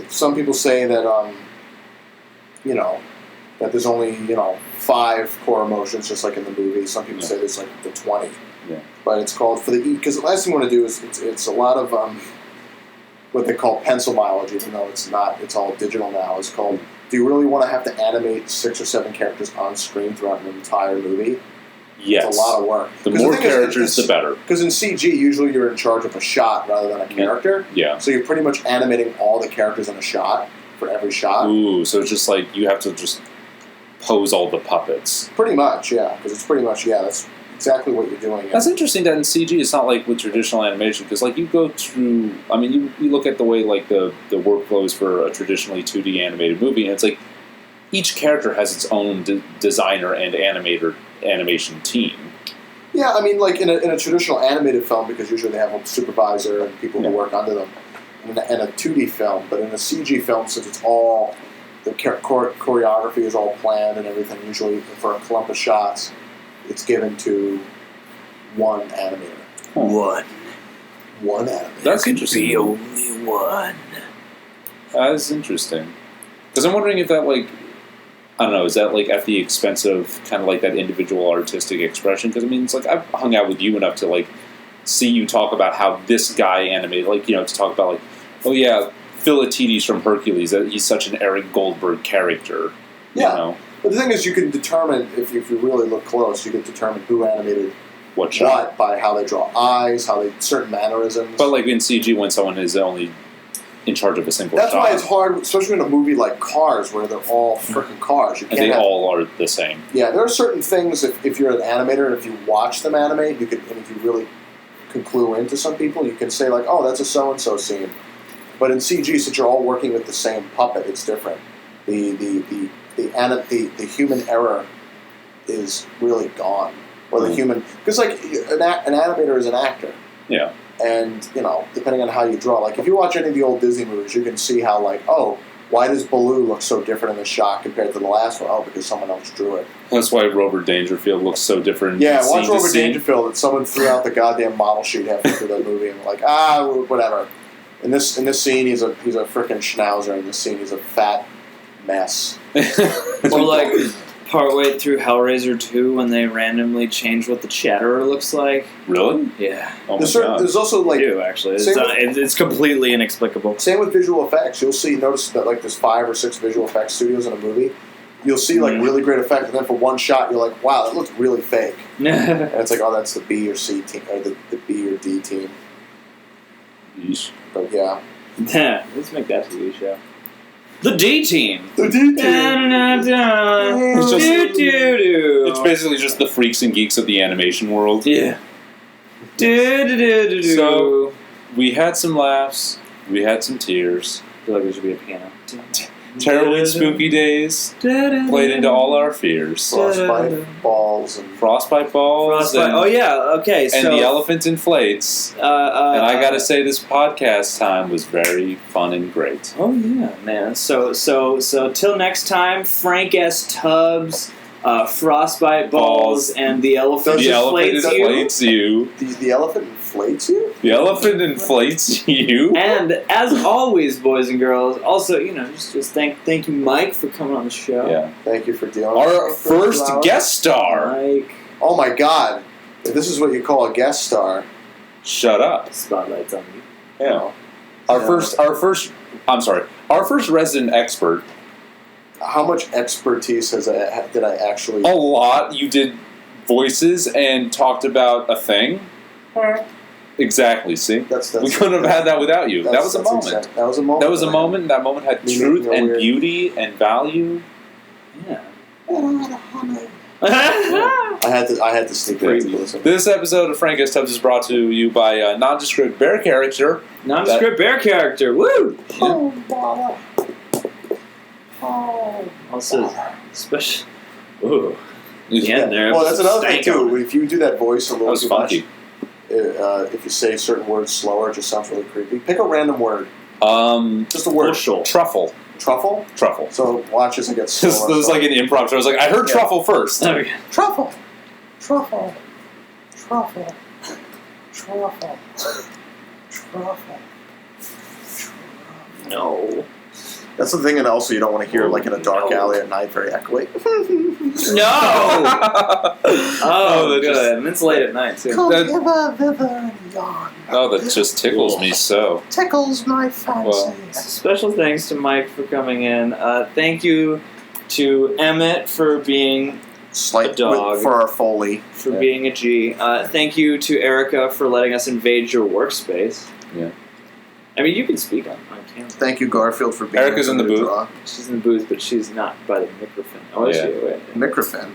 S3: some people say that that there's only 5 core emotions, just like in the movie. Some people say there's like the 20.
S1: Yeah.
S3: But it's called because the last thing you want to do is it's a lot of what they call pencil mileage, even though it's not. It's all digital now. It's called. Do you really want to have to animate 6 or 7 characters on screen throughout an entire movie?
S1: Yes.
S3: It's a lot of work.
S1: The more characters, the better.
S3: Because in CG, usually you're in charge of a shot rather than a character.
S1: Yeah.
S3: So you're pretty much animating all the characters in a shot for every shot.
S1: Ooh, so it's just like you have to just pose all the puppets.
S3: Pretty much, yeah. Because it's pretty much, that's exactly what you're doing.
S1: That's interesting that in CG it's not like with traditional animation, because like you go through, I mean, you look at the way like the workflow is for a traditionally 2D animated movie, and it's like each character has its own designer and animation team.
S3: Yeah, I mean, like in a traditional animated film, because usually they have a supervisor and people who work under them, in a 2D film, but in a CG film, since it's all, the choreography is all planned and everything, usually for a clump of shots, it's given to one animator. One animator.
S1: That's interesting.
S4: Be only one.
S1: That's interesting. Because I'm wondering if that, like, I don't know, is that, like, at the expense of kind of, like, that individual artistic expression? Because, I mean, it's like, I've hung out with you enough to, like, see you talk about how this guy animated, like, to talk about, like, oh, yeah, Philatides from Hercules, that he's such an Eric Goldberg character.
S3: Yeah. But the thing is, you can determine, if you really look close, you can determine who animated
S1: what shot
S3: by how they draw eyes, certain mannerisms.
S1: But, like, in CG, when someone is only in charge of a single shot.
S3: That's why it's hard, especially in a movie like Cars, where they're all freaking cars. You can't
S1: and they all are the same.
S3: Yeah, there are certain things, if you're an animator, and if you watch them animate, and if you really can clue into some people, you can say, like, oh, that's a so-and-so scene. But in CG, since you're all working with the same puppet, it's different. The human error is really gone. Or the human... Because, like, an animator is an actor.
S1: Yeah.
S3: And, depending on how you draw. Like, if you watch any of the old Disney movies, you can see how, like, oh, why does Baloo look so different in the shot compared to the last one? Oh, because someone else drew it.
S1: That's why Robert Dangerfield looks so different.
S3: Yeah, watch Robert Dangerfield, and someone threw out the goddamn model sheet halfway through that movie, and like, whatever. In this scene, he's a frickin' schnauzer. In this scene, he's a fat mess.
S2: Or like partway through Hellraiser 2 when they randomly change what the Chatterer looks like.
S1: Really?
S2: Yeah.
S1: Oh my God.
S3: There's also like...
S2: They do, actually. It's completely inexplicable.
S3: Same with visual effects. Notice that like there's 5 or 6 visual effects studios in a movie. you'll see like really great effect, and then for one shot, you're like, wow, that looks really fake. And it's like, oh, that's the B or C team, or the B or D team.
S1: Yeesh.
S3: But yeah.
S2: Let's make that TV show. The D team.
S3: The D team.
S1: It's basically just the freaks and geeks of the animation world.
S2: Yeah.
S1: So, we had some laughs, we had some tears.
S2: I feel like there should be a piano.
S1: Taren Spooky Days played into all our fears.
S3: Frostbite balls and
S1: Frostbite balls. And,
S2: oh yeah, okay.
S1: And
S2: so,
S1: the elephant inflates. And I gotta say, this podcast time was very fun and great.
S2: Oh yeah, man. So till next time, Frank S. Tubbs, Frostbite balls, and the elephant
S1: inflates you.
S3: The elephant inflates you?
S1: The elephant inflates you.
S2: And as always, boys and girls, also, just thank you, Mike, for coming on the show.
S1: Yeah.
S3: Thank you for dealing
S1: Our
S3: with
S1: first guest star.
S2: Mike.
S3: Oh my god. If this is what you call a guest star.
S1: Shut up.
S2: Spotlight's on you.
S1: Yeah. Our first resident expert.
S3: How much expertise did I actually...
S1: A lot. You did voices and talked about a thing. Exactly, see? We couldn't have had that without you. That was a moment.
S3: That was a moment.
S1: That was a moment. That moment had truth and beauty and value.
S2: Yeah.
S3: I had to sneak peek.
S1: This episode of Frank S. Tubbs is brought to you by a nondescript bear character.
S2: Nondescript bear character. Woo!
S3: Oh,
S2: Also, special. Ooh.
S1: Yeah.
S2: There.
S3: Well, that's another thing too. If you do that voice a little too
S1: funky.
S3: much, if you say certain words slower, it just sounds really creepy. Pick a random word. Just a word.
S2: Bushel.
S1: Truffle.
S3: Truffle?
S1: Truffle.
S3: So watch as it gets slower.
S1: This was like an improv show. I was like, I heard truffle first.
S2: Okay.
S3: Truffle. Truffle. Truffle. Truffle. Truffle.
S2: No.
S3: That's the thing, and also you don't want to hear like in a dark alley at night, very echoey.
S2: No! Oh, good. And it's late at night, too.
S3: Come hither, thither, and yon.
S1: Oh, that just tickles me so.
S3: Tickles my fancy.
S2: Well, special thanks to Mike for coming in. Thank you to Emmett for being a dog.
S3: For our Foley.
S2: For being a G. Thank you to Erica for letting us invade your workspace.
S1: Yeah.
S2: I mean, you can speak on camera.
S3: Thank you, Garfield, for being
S1: Erica's in the booth.
S2: She's in the booth, but she's not by the microphone. Oh, is she? Wait.
S3: Microphone.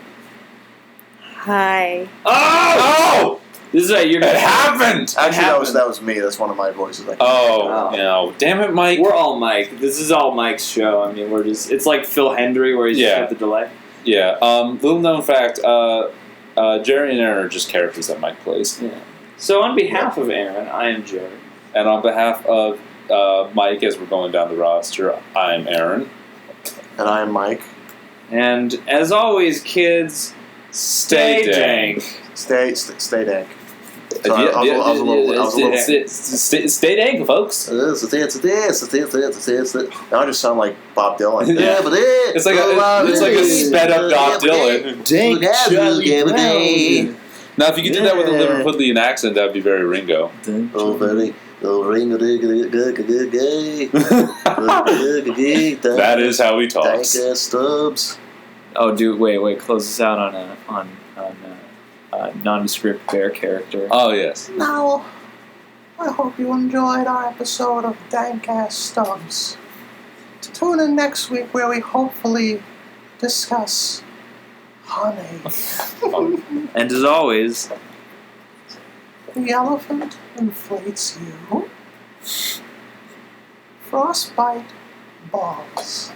S5: Hi.
S1: Oh!
S2: This is right.
S1: It happened!
S3: Actually, that was me. That's one of my voices.
S1: No. Damn it, Mike.
S2: We're all Mike. This is all Mike's show. I mean, it's like Phil Hendry where he's just got the delay.
S1: Yeah. Little known fact, Jerry and Aaron are just characters that Mike plays.
S2: Yeah. So on behalf of Aaron, I am Jerry.
S1: And on behalf of Mike, as we're going down the roster, I'm Aaron.
S3: And I'm Mike.
S2: And as always, kids, stay dank.
S3: Stay dank.
S1: Sorry, I was a little... Stay dank, folks.
S3: Now I just sound like Bob Dylan.
S1: Yeah. It's like a sped up Bob Dylan. Now, if you could do that with a Liverpudlian accent, that would be very Ringo. That is how he talks.
S3: Dank Ass Stubs.
S2: Oh, dude, wait! Close this out on a nondescript bear character.
S1: Oh yes.
S3: Now, I hope you enjoyed our episode of Dank Ass Stubs. Tune in next week where we hopefully discuss honey.
S2: And as always,
S3: the elephant inflates you. Frostbite balls.